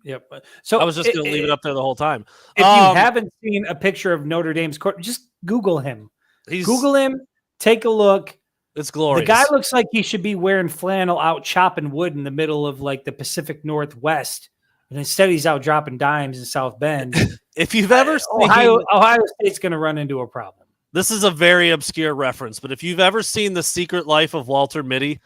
yep. So I was just going to leave it up there the whole time. If you haven't seen a picture of Notre Dame's court, just Google him. Google him. Take a look. It's glorious. The guy looks like he should be wearing flannel out chopping wood in the middle of like the Pacific Northwest. And instead he's out dropping dimes in South Bend. If you've ever seen Ohio State's going to run into a problem. This is a very obscure reference, but if you've ever seen The Secret Life of Walter Mitty,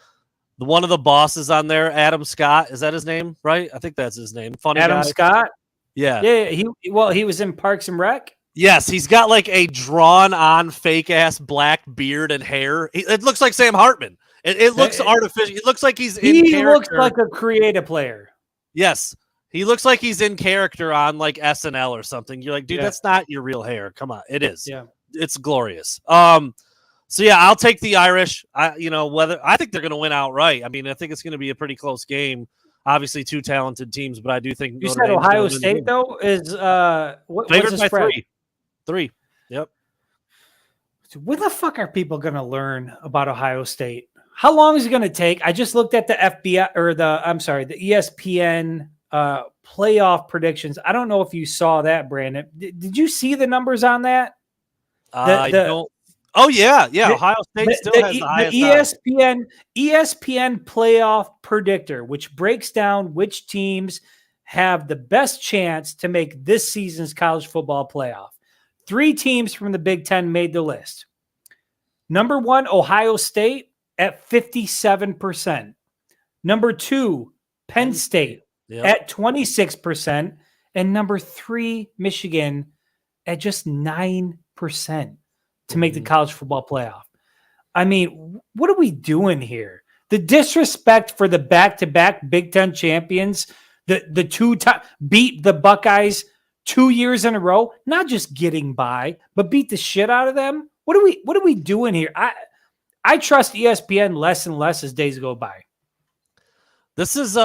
one of the bosses on there, Adam Scott, is that his name? Right? I think that's his name. Funny Adam guy. Scott? Yeah. Yeah. He was in Parks and Rec. Yes, he's got like a drawn-on fake-ass black beard and hair. It looks like Sam Hartman. It looks artificial. It looks like he's in character. He looks like a creative player. Yes. He looks like he's in character on like SNL or something. You're like, dude, that's not your real hair. Come on. It is. Yeah. It's glorious. So yeah, I'll take the Irish. I think they're going to win outright. I mean, I think it's going to be a pretty close game. Obviously, two talented teams, but I do think you said Ohio State though is favored by spread? Three. Yep. So when the fuck are people going to learn about Ohio State? How long is it going to take? I just looked at the the ESPN playoff predictions. I don't know if you saw that, Brandon. Did you see the numbers on that? I don't. Oh yeah. Ohio State still has the highest. ESPN playoff predictor, which breaks down which teams have the best chance to make this season's college football playoff. 3 teams from the Big Ten made the list. Number 1, Ohio State at 57%. Number 2, Penn State at 26%. And number 3, Michigan at just 9% to make the college football playoff. I mean, what are we doing here? The disrespect for the back-to-back Big Ten champions, the two-time beat the Buckeyes 2 years in a row, not just getting by, but beat the shit out of them. What are we doing here? I trust ESPN less and less as days go by. This is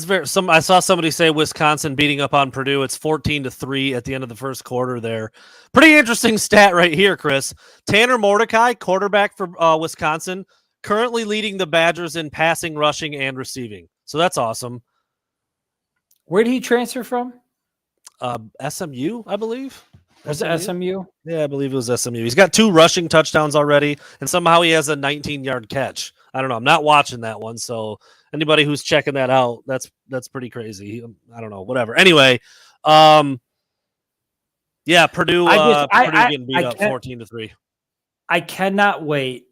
very I saw somebody say Wisconsin beating up on Purdue. It's 14-3 at the end of the first quarter there. Pretty interesting stat right here, Chris. Tanner Mordecai, quarterback for Wisconsin, currently leading the Badgers in passing, rushing, and receiving. So that's awesome. Where did he transfer from? SMU, I believe. Was it SMU? Yeah, I believe it was SMU. He's got 2 rushing touchdowns already, and somehow he has a 19-yard catch. I don't know. I'm not watching that one, so anybody who's checking that out, that's pretty crazy. I don't know. Whatever. Anyway, Purdue getting beat up 14-3. I cannot wait.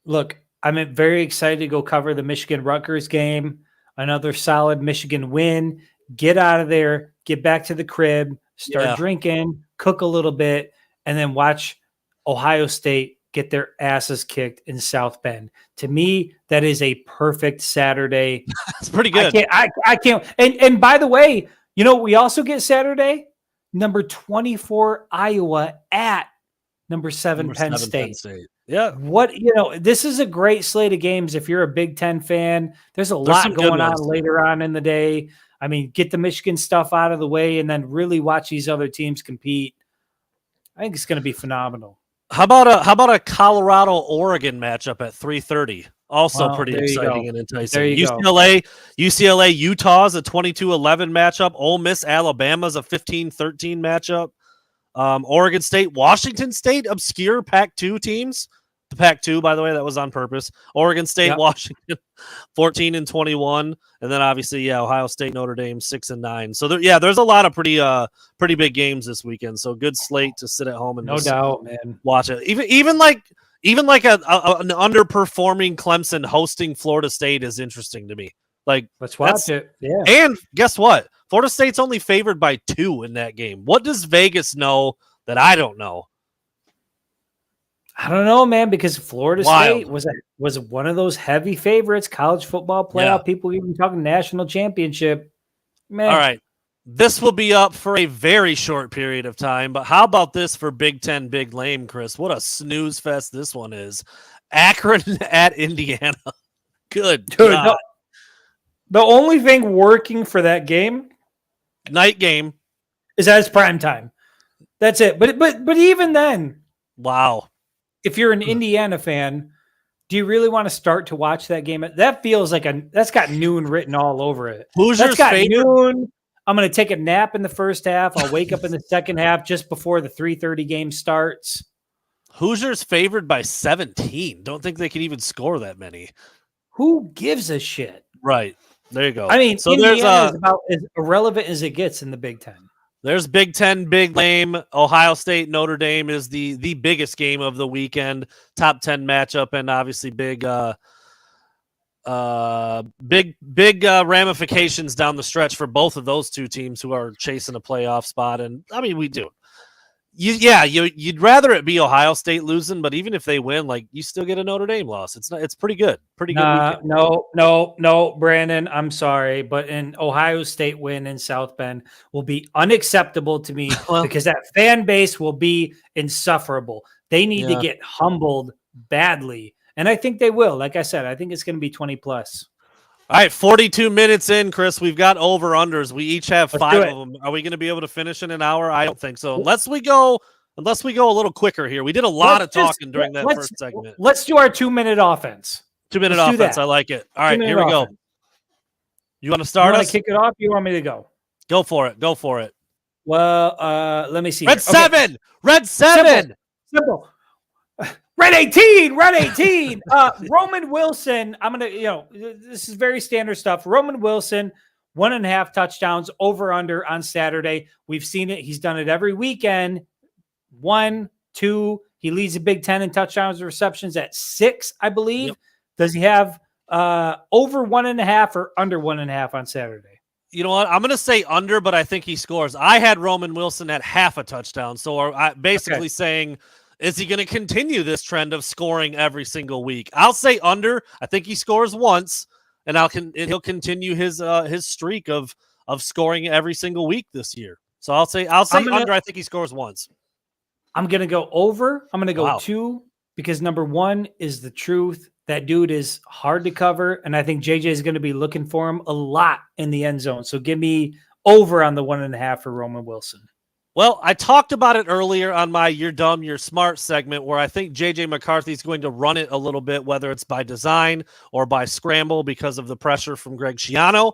Look, I'm very excited to go cover the Michigan Rutgers game. Another solid Michigan win. Get out of there. Get back to the crib. Start drinking. Cook a little bit. And then watch Ohio State get their asses kicked in South Bend. To me, that is a perfect Saturday. That's pretty good. I can't. And by the way, You know, we also get Saturday, number 24 Iowa at number 7 Penn State. Yeah. This is a great slate of games if you're a Big Ten fan. There's a lot going on later on in the day. I mean, get the Michigan stuff out of the way and then really watch these other teams compete. I think it's going to be phenomenal. How about a Colorado-Oregon matchup at 3:30? Also pretty exciting and enticing. UCLA, Utah's a 22-11 matchup. Ole Miss, Alabama's a 15-13 matchup. Oregon State, Washington State, obscure Pac-2 teams. The Pac-2, by the way, that was on purpose. Oregon State, Washington, 14-21, and then obviously, Ohio State, Notre Dame, 6-9. So there's a lot of pretty big games this weekend. So good slate to sit at home and no doubt, man, watch it. Even like an underperforming Clemson hosting Florida State is interesting to me. Like, let's watch it. Yeah. And guess what? Florida State's only favored by 2 in that game. What does Vegas know that I don't know? I don't know, man, because Florida State was one of those heavy favorites, college football playoff. People even talking national championship. Man. All right. This will be up for a very short period of time, but how about this for Big Ten Big Lame, Chris? What a snooze fest this one is. Akron at Indiana. Good. Dude, the only thing working for that game, night game, is that it's prime time. That's it. But even then, wow. If you're an Indiana fan, do you really want to start to watch that game? That feels like that's got noon written all over it. Hoosiers favorite? Noon. I'm going to take a nap in the first half. I'll wake up in the second half just before the 3:30 game starts. Hoosiers favored by 17. Don't think they can even score that many. Who gives a shit? Right. There you go. I mean, so Indiana is about as irrelevant as it gets in the Big Ten. There's Big Ten, Big Lame. Ohio State, Notre Dame is the biggest game of the weekend. Top 10 matchup, and obviously big ramifications down the stretch for both of those two teams who are chasing a playoff spot. And I mean, we do. You'd rather it be Ohio State losing, but even if they win, like, you still get a Notre Dame loss. It's pretty good. Pretty good weekend. No, Brandon, I'm sorry, but an Ohio State win in South Bend will be unacceptable to me because that fan base will be insufferable. They need to get humbled badly, and I think they will. Like I said, I think it's going to be 20 plus. All right, 42 minutes in, Chris. We've got over-unders. We each have 5 of them. Are we going to be able to finish in an hour? I don't think so. Unless we go a little quicker here. We did a lot of talking during that first segment. Let's do our 2-minute offense. 2-minute offense. I like it. All right, here we go. You want to start us? Kick it off? You want me to go? Go for it. Well, let me see. Red 7. Red 7. Simple. Red 18. Roman Wilson. I'm going to, this is very standard stuff. Roman Wilson, 1.5 touchdowns over under on Saturday. We've seen it. He's done it every weekend. 1, 2. He leads the Big Ten in touchdowns and receptions at 6, I believe. Yep. Does he have over 1.5 or under 1.5 on Saturday? You know what? I'm going to say under, but I think he scores. I had Roman Wilson at half a touchdown. So basically saying, is he going to continue this trend of scoring every single week? I'll say under. I think he scores once, and he'll continue his streak of scoring every single week this year. So I'll say under. I think he scores once. I'm going to go over. I'm going to go 2 because number 1 is the truth. That dude is hard to cover, and I think JJ is going to be looking for him a lot in the end zone. So give me over on the 1.5 for Roman Wilson. Well, I talked about it earlier on my You're Dumb, You're Smart segment where I think J.J. McCarthy is going to run it a little bit, whether it's by design or by scramble because of the pressure from Greg Schiano.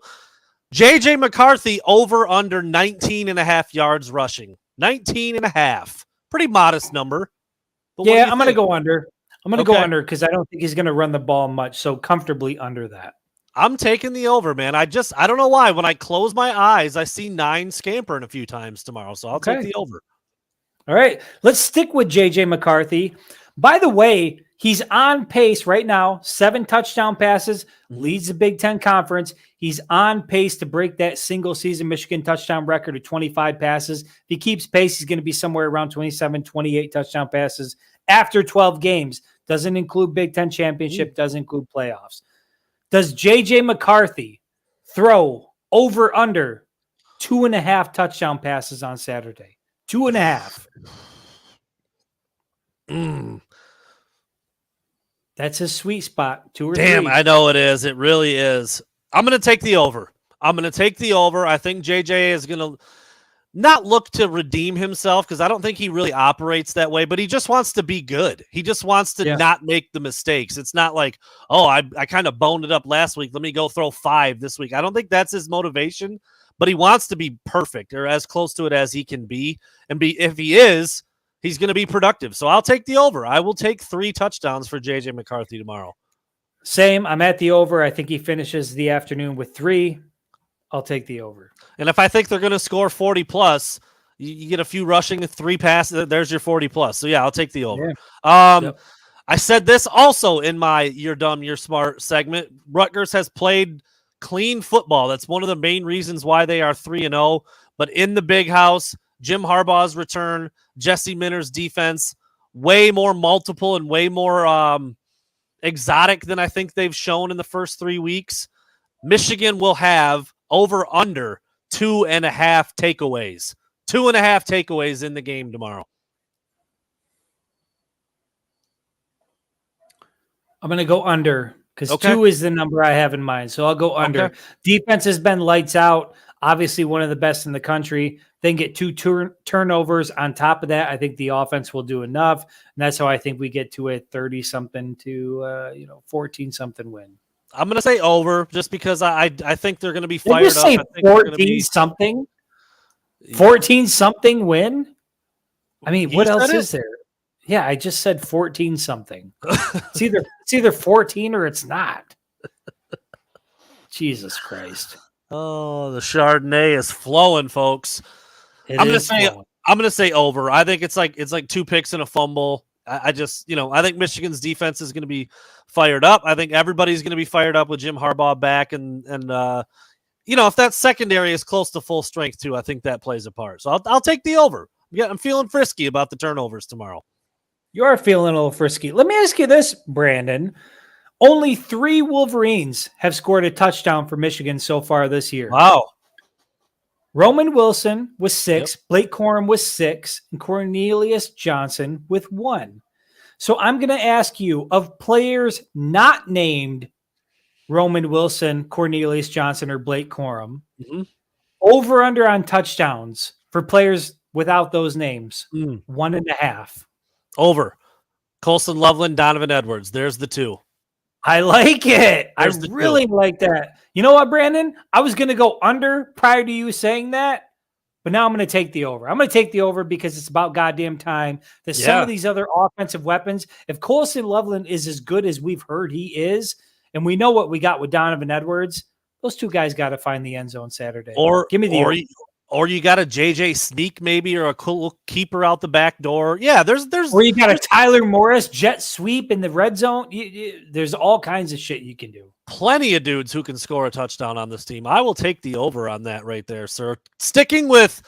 J.J. McCarthy over under 19.5 yards rushing. 19.5. Pretty modest number. I'm going to go under. I'm going to go under because I don't think he's going to run the ball much, so comfortably under that. I'm taking the over, man. I don't know why. When I close my eyes, I see 9 scampering a few times tomorrow, so I'll take the over. All right. Let's stick with J.J. McCarthy. By the way, he's on pace right now. 7 touchdown passes, leads the Big Ten Conference. He's on pace to break that single-season Michigan touchdown record of 25 passes. If he keeps pace, he's going to be somewhere around 27, 28 touchdown passes after 12 games. Doesn't include Big Ten championship, doesn't include playoffs. Does J.J. McCarthy throw over under 2.5 touchdown passes on Saturday. 2.5. That's his sweet spot. 2 or 3. Damn, I know it is. It really is. I'm going to take the over. I think JJ is going to not look to redeem himself because I don't think he really operates that way, but he just wants to be good. He just wants to not make the mistakes. It's not like, oh, I kind of boned it up last week. Let me go throw 5 this week. I don't think that's his motivation, but he wants to be perfect or as close to it as he can be. And if he is, he's going to be productive. So I'll take the over. I will take 3 touchdowns for JJ McCarthy tomorrow. Same. I'm at the over. I think he finishes the afternoon with 3. I'll take the over. And if I think they're going to score 40 plus, you get a few rushing, 3 passes, there's your 40 plus. So yeah, I'll take the over. Yeah. I said this also in my You're Dumb, You're Smart segment. Rutgers has played clean football. That's one of the main reasons why they are 3-0. But in the big house, Jim Harbaugh's return, Jesse Minter's defense, way more multiple and way more exotic than I think they've shown in the first 3 weeks. Michigan will have over under 2.5 takeaways. 2.5 takeaways in the game tomorrow. I'm going to go under because 2 is the number I have in mind. So I'll go under. Okay. Defense has been lights out. Obviously one of the best in the country. Then get 2 turnovers on top of that. I think the offense will do enough. And that's how I think we get to a 30-something to 14-something win. I'm going to say over just because I think they're going to be fired up. Say 14-something? 14-something win? I mean, what else is there? Yeah, I just said 14-something. It's either 14 or it's not. Jesus Christ. Oh, the Chardonnay is flowing, folks. I'm going to say over. I think it's like 2 picks and a fumble. I think Michigan's defense is going to be fired up. I think everybody's going to be fired up with Jim Harbaugh back. And if that secondary is close to full strength too, I think that plays a part. So I'll take the over. Yeah, I'm feeling frisky about the turnovers tomorrow. You are feeling a little frisky. Let me ask you this, Brandon. Only 3 Wolverines have scored a touchdown for Michigan so far this year. Wow. Roman Wilson with 6, Blake Corum with 6, and Cornelius Johnson with 1. So I'm going to ask you, of players not named Roman Wilson, Cornelius Johnson, or Blake Corum, over under on touchdowns for players without those names, 1.5. Over. Colson Loveland, Donovan Edwards. There's the 2. I like it. I really like that. You know what, Brandon? I was going to go under prior to you saying that, but now I'm going to take the over. I'm going to take the over because it's about goddamn time that some of these other offensive weapons, if Colson Loveland is as good as we've heard he is, and we know what we got with Donovan Edwards, those 2 guys got to find the end zone Saturday. Or give me the or you got a JJ sneak maybe, or a cool keeper out the back door. Yeah, there's. Or you got a Tyler Morris jet sweep in the red zone. There's all kinds of shit you can do. Plenty of dudes who can score a touchdown on this team. I will take the over on that right there, sir. Sticking with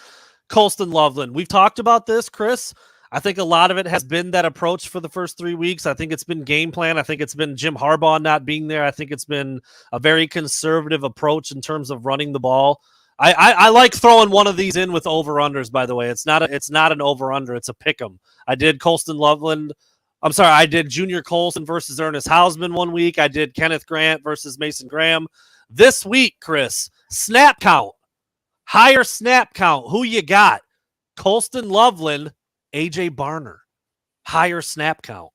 Colston Loveland, we've talked about this, Chris. I think a lot of it has been that approach for the first 3 weeks. I think it's been game plan. I think it's been Jim Harbaugh not being there. I think it's been a very conservative approach in terms of running the ball. I like throwing one of these in with over-unders, by the way. It's not an over-under. It's a pick-em. I did Colston Loveland. I'm sorry, I did Junior Colson versus Ernest Hausman one week. I did Kenneth Grant versus Mason Graham. This week, Chris, snap count. Higher snap count. Who you got? Colston Loveland, A.J. Barner. Higher snap count.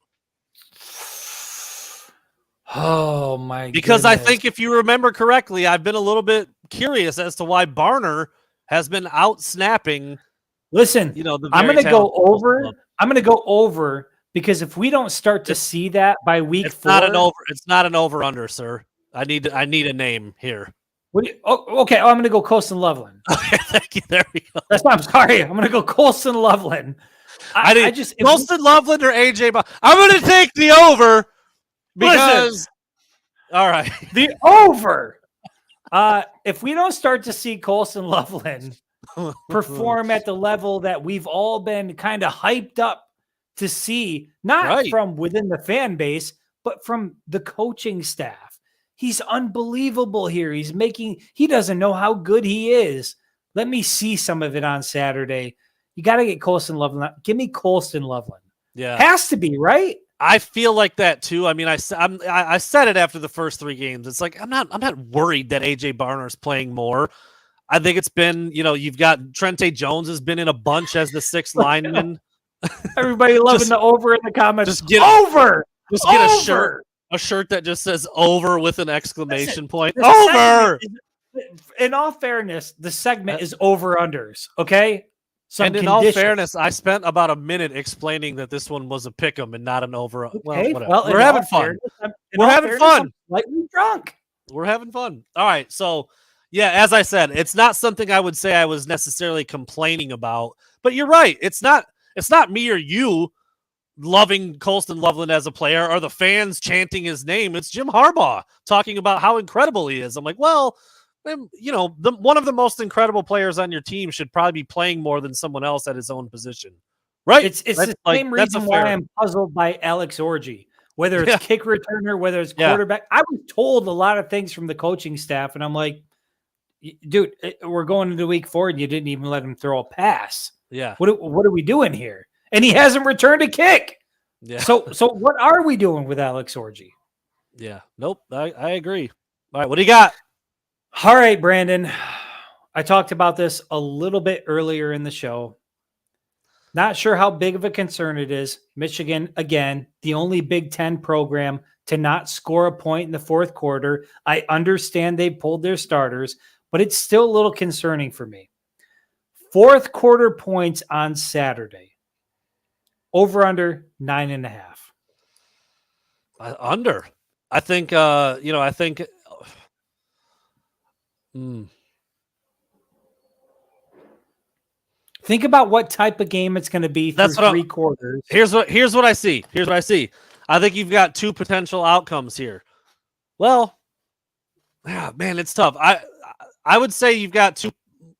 Oh, my Because goodness. I think if you remember correctly, I've been a little bit curious as to why Barner has been out snapping. Listen, I'm going to go over. I'm going to go over because if we don't start to see that by week 4, it's not an over under, sir. I need a name here. Okay. I'm going to go Colston Loveland. Okay, thank you. There we go. That's why I'm sorry. I'm going to go Colston Loveland. Colston Loveland or AJ. I'm going to take the over because. All right, the over. If we don't start to see Colston Loveland perform at the level that we've all been kind of hyped up to see, not from within the fan base, but from the coaching staff. He's unbelievable here. He doesn't know how good he is. Let me see some of it on Saturday. You got to get Colston Loveland. Give me Colston Loveland. Yeah. Has to be, right? I feel like that too. I mean, I said it after the first 3 games. It's like I'm not worried that AJ Barner's playing more. I think it's been, you've got Trente Jones has been in a bunch as the 6th lineman. Everybody loving the over in the comments. Just get over. Just get a shirt that just says "over" with an exclamation point. The Over. In all fairness, the segment is over-unders, okay? And in all fairness, I spent about a minute explaining that this one was a pick'em and not an over. Okay. Well, whatever. Well, we're having fun. We're having fun. Slightly drunk. We're having fun. All right. So, yeah, as I said, it's not something I would say I was necessarily complaining about. But you're right. It's not me or you loving Colston Loveland as a player or the fans chanting his name. It's Jim Harbaugh talking about how incredible he is. I'm like, well, one of the most incredible players on your team should probably be playing more than someone else at his own position. Right. It's the same reason why I'm puzzled by Alex Orji, whether it's kick returner, whether it's quarterback. I was told a lot of things from the coaching staff, and I'm like, dude, we're going into week 4 and you didn't even let him throw a pass. Yeah. What are we doing here? And he hasn't returned a kick. Yeah. So what are we doing with Alex Orji? Yeah. Nope. I agree. All right. What do you got? All right, Brandon. I talked about this a little bit earlier in the show. Not sure how big of a concern it is. Michigan, again, the only Big Ten program to not score a point in the 4th quarter. I understand they pulled their starters, but it's still a little concerning for me. 4th quarter points on Saturday. Over under 9.5. Under. I think, Think about what type of game it's going to be through 3 quarters. Here's what I see. I think you've got 2 potential outcomes here. Well, man, it's tough. I would say you've got 2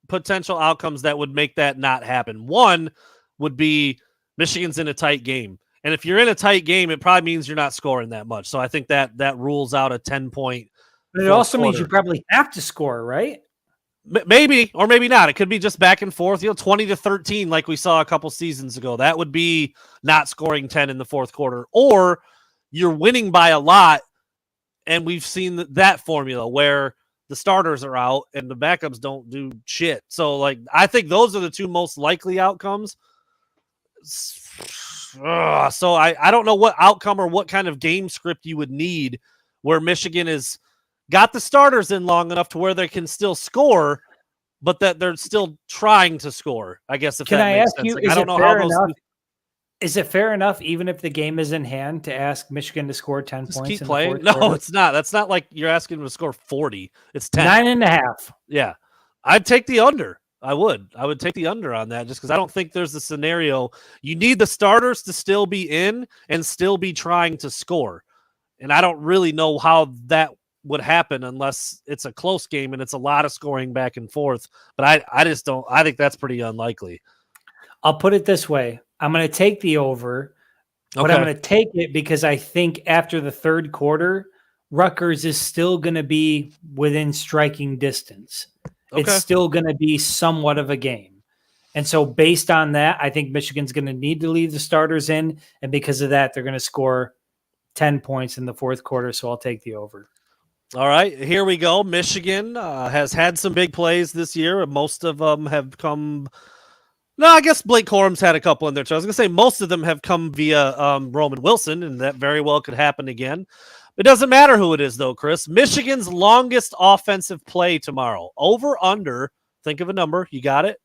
potential outcomes that would make that not happen. One would be Michigan's in a tight game. And if you're in a tight game, it probably means you're not scoring that much. So I think that rules out a 10-point. But it also means you probably have to score, right? Maybe, or maybe not. It could be just back and forth, 20-13 like we saw a couple seasons ago. That would be not scoring 10 in the 4th quarter. Or you're winning by a lot, and we've seen that formula where the starters are out and the backups don't do shit. So, I think those are the 2 most likely outcomes. So I don't know what outcome or what kind of game script you would need where Michigan is got the starters in long enough to where they can still score, but that they're still trying to score. I guess if can that I makes ask sense. you? I don't know how those. Is it fair enough, even if the game is in hand, to ask Michigan to score 10 Just points? keep in playing. The 4th No, quarter? it's not. That's not like you're asking them to score 40. It's 10. 9.5. Yeah, I'd take the under. I would take the under on that just because I don't think there's a scenario. You need the starters to still be in and still be trying to score. And I don't really know how that would happen unless it's a close game and it's a lot of scoring back and forth. But I just don't. I think that's pretty unlikely. I'll put it this way. I'm going to take the over, but I'm going to take it because I think after the 3rd quarter, Rutgers is still going to be within striking distance. Okay. It's still going to be somewhat of a game. And so based on that, I think Michigan's going to need to leave the starters in. And because of that, they're going to score 10 points in the 4th quarter. So I'll take the over. All right, here we go. Michigan has had some big plays this year. Most of them have come. No, I guess Blake Corum's had a couple in there too. I was going to say most of them have come via Roman Wilson, and that very well could happen again. It doesn't matter who it is, though, Chris. Michigan's longest offensive play tomorrow. Over, under. Think of a number. You got it?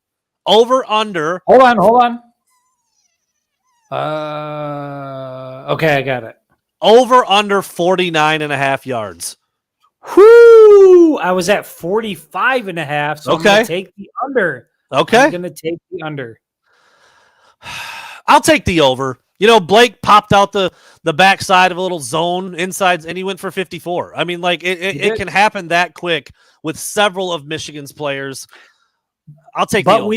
Over, under. Hold on. Okay, I got it. Over, under 49.5 yards. Whoo! I was at 45.5, so I'm going to take the under. Okay. I'm going to take the under. I'll take the over. Blake popped out the backside of a little zone insides, and he went for 54. I mean, it can happen that quick with several of Michigan's players. I'll take the over. But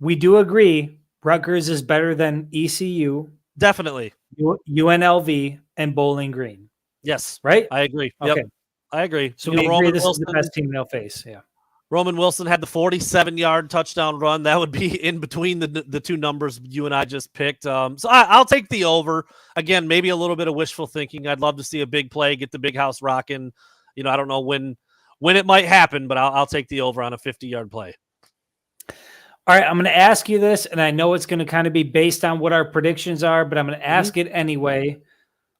we do agree, Rutgers is better than ECU. Definitely. UNLV and Bowling Green. Yes. Right? I agree. Okay. Yep. I agree. So we agree this is the best team they'll face. Yeah. Roman Wilson had the 47-yard touchdown run. That would be in between the two numbers you and I just picked. So I'll take the over. Again, maybe a little bit of wishful thinking. I'd love to see a big play, get the big house rocking. I don't know when it might happen, but I'll take the over on a 50-yard play. All right, I'm going to ask you this, and I know it's going to kind of be based on what our predictions are, but I'm going to ask it anyway.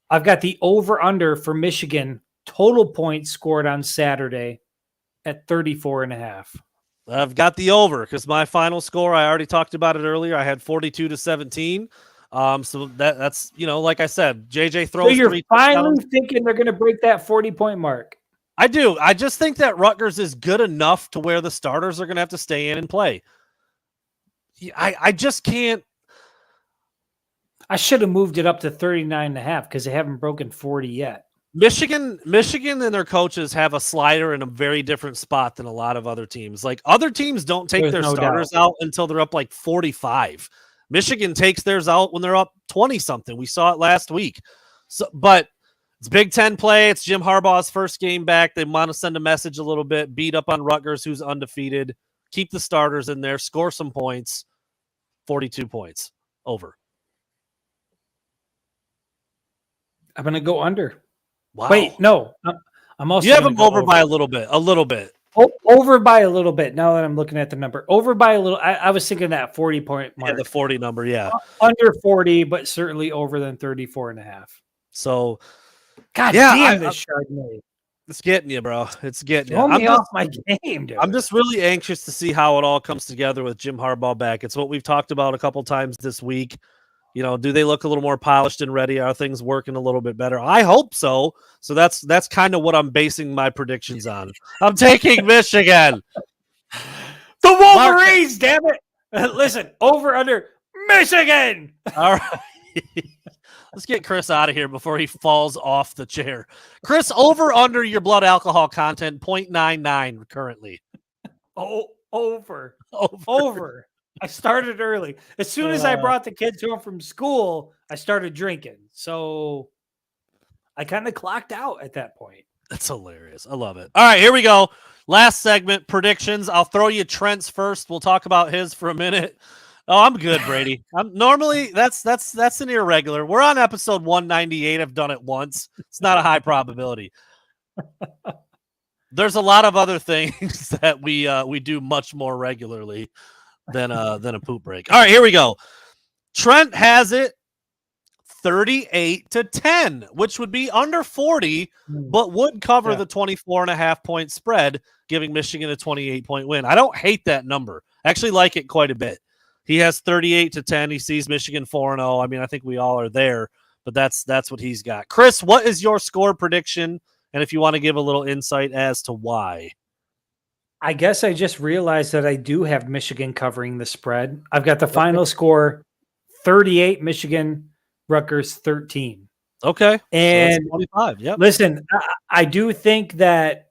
I've got the over-under for Michigan total points scored on Saturday at 34.5. I've got the over because my final score, I already talked about it earlier. I had 42-17. So that's, like I said, JJ throws. So you're finally thinking they're going to break that 40-point mark. I do. I just think that Rutgers is good enough to where the starters are going to have to stay in and play. I just can't. I should have moved it up to 39.5 because they haven't broken 40 yet. Michigan and their coaches have a slider in a very different spot than a lot of other teams. Like other teams don't take their starters out until they're up like 45. Michigan takes theirs out when they're up 20-something. We saw it last week. So, but it's Big Ten play. It's Jim Harbaugh's first game back. They want to send a message a little bit, beat up on Rutgers, who's undefeated, keep the starters in there, score some points. 42 points over. I'm going to go under. Wow. Wait, no. I'm also. You have them over by a little bit. Over by a little bit. Now that I'm looking at the number, over by a little. I was thinking that 40-point mark. Yeah, the 40 number. Yeah, under 40, but certainly over than 34.5. So, God damn, this Chardonnay. It's getting you, bro. It's getting you. I'm off my game, dude. I'm just really anxious to see how it all comes together with Jim Harbaugh back. It's what we've talked about a couple times this week. Do they look a little more polished and ready? Are things working a little bit better? I hope so. So that's kind of what I'm basing my predictions on. I'm taking Michigan. The Wolverines, damn it. Listen, over under Michigan. All right. Let's get Chris out of here before he falls off the chair. Chris, over under your blood alcohol content, 0.99 currently. Oh, over. I started early. As soon as I brought the kids home from school, I started drinking. So I kind of clocked out at that point. That's hilarious. I love it. All right, here we go. Last segment, predictions. I'll throw you Trent's first. We'll talk about his for a minute. Oh, I'm good, Brady. I'm normally that's an irregular. We're on episode 198. I've done it once. It's not a high probability. There's a lot of other things that we do much more regularly than a poop break. All right, here we go. Trent has it 38-10, which would be under 40, but would cover the 24.5 point spread, giving Michigan a 28-point win. I don't hate that number. I actually like it quite a bit. He has 38-10. He sees Michigan 4-0. I mean, I think we all are there, but that's what he's got. Chris, what is your score prediction? And if you want to give a little insight as to why. I guess I just realized that I do have Michigan covering the spread. I've got the final score 38 Michigan, Rutgers 13. Okay. And so 25. Yep. Listen, I do think that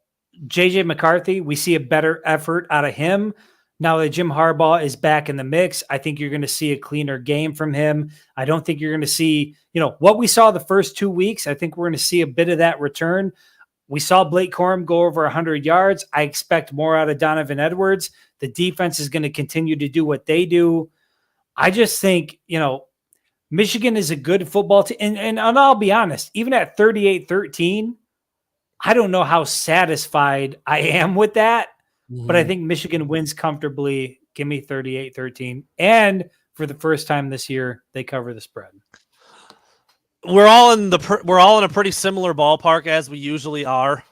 JJ McCarthy, we see a better effort out of him. Now that Jim Harbaugh is back in the mix, I think you're going to see a cleaner game from him. I don't think you're going to see, what we saw the first 2 weeks. I think we're going to see a bit of that return. We saw Blake Corum go over 100 yards. I expect more out of Donovan Edwards. The defense is going to continue to do what they do. I just think, Michigan is a good football team. And I'll be honest, even at 38-13, I don't know how satisfied I am with that. But I think Michigan wins comfortably. Give me 38-13. And for the first time this year, they cover the spread. We're all in a pretty similar ballpark as we usually are.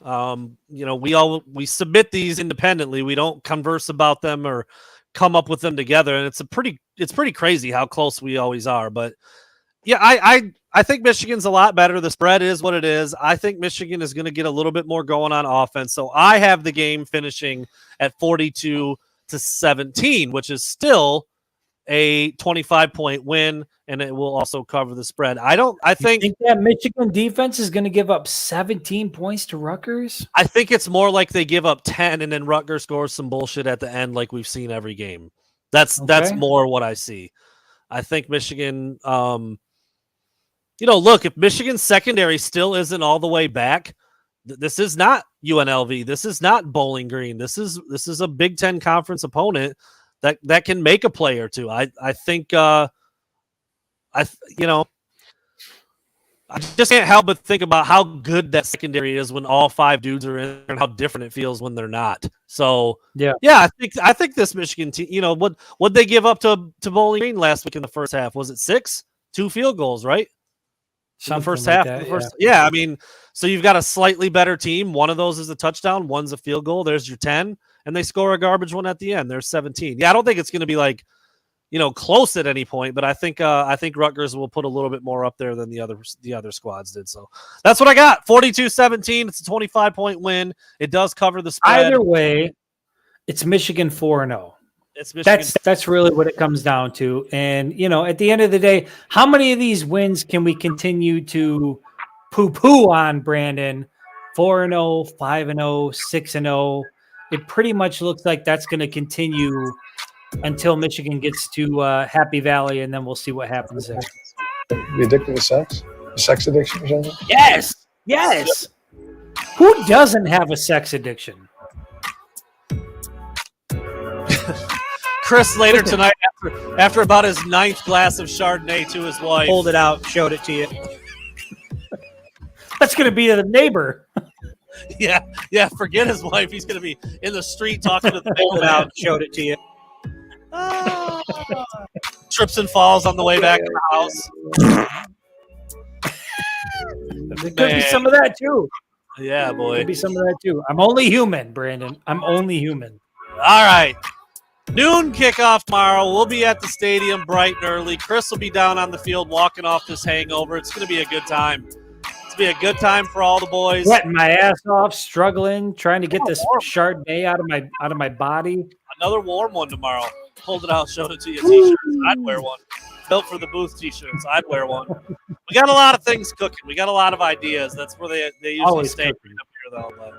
We submit these independently. We don't converse about them or come up with them together. And it's pretty crazy how close we always are. But yeah, I think Michigan's a lot better. The spread is what it is. I think Michigan is going to get a little bit more going on offense. So I have the game finishing at 42-17, which is still a 25-point win, and it will also cover the spread. I think that Michigan defense is going to give up 17 points to Rutgers. I think it's more like they give up 10 and then Rutgers scores some bullshit at the end like we've seen every game. That's more what I see. I think Michigan look, if Michigan's secondary still isn't all the way back, This is not UNLV. This is not Bowling Green. This is a Big Ten conference opponent that can make a play or two. I think I just can't help but think about how good that secondary is when all 5 dudes are in, and how different it feels when they're not. So yeah, I think this Michigan team, what they give up to Bowling Green last week in the first half? Was it 6? 2 field goals, right? In the first half. Yeah, I mean, so you've got a slightly better team. One of those is a touchdown, one's a field goal. There's your 10, and they score a garbage one at the end. There's 17. Yeah, I don't think it's going to be like, close at any point, but I think Rutgers will put a little bit more up there than the other squads did. So that's what I got. 42-17. It's a 25-point win. It does cover the spread. Either way, it's Michigan 4-0. It's Michigan. That's really what it comes down to. And at the end of the day, how many of these wins can we continue to poo-poo on, Brandon? 4-0, 5-0, 6-0. It pretty much looks like that's going to continue until Michigan gets to Happy Valley, and then we'll see what happens there. Be addicted to sex? A sex addiction or something? Yes. Who doesn't have a sex addiction? Chris later tonight, after about his 9th glass of Chardonnay to his wife, pulled it out, showed it to you. That's going to be the neighbor. Yeah. Forget his wife. He's going to be in the street talking to the pulled it out, showed it to you. Trips and falls on the way back to the house. There could be some of that too. Yeah, boy. Could be some of that too. I'm only human, Brandon. I'm only human. All right. Noon kickoff tomorrow. We'll be at the stadium bright and early. Chris will be down on the field walking off this hangover. It's going to be a good time. It's going to be a good time for all the boys. Sweating my ass off, struggling, trying to get this Chardonnay out of my body. Another warm one tomorrow. Pulled it out, showed it to you. T-shirts. I'd wear one. Built for the booth T-shirts. I'd wear one. We got a lot of things cooking. We got a lot of ideas. That's where they usually always stay up here, though. But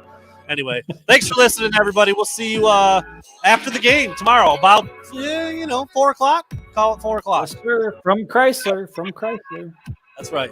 anyway, thanks for listening, everybody. We'll see you after the game tomorrow, about 4 o'clock. Call it 4 o'clock. From Chrysler. From Chrysler. That's right.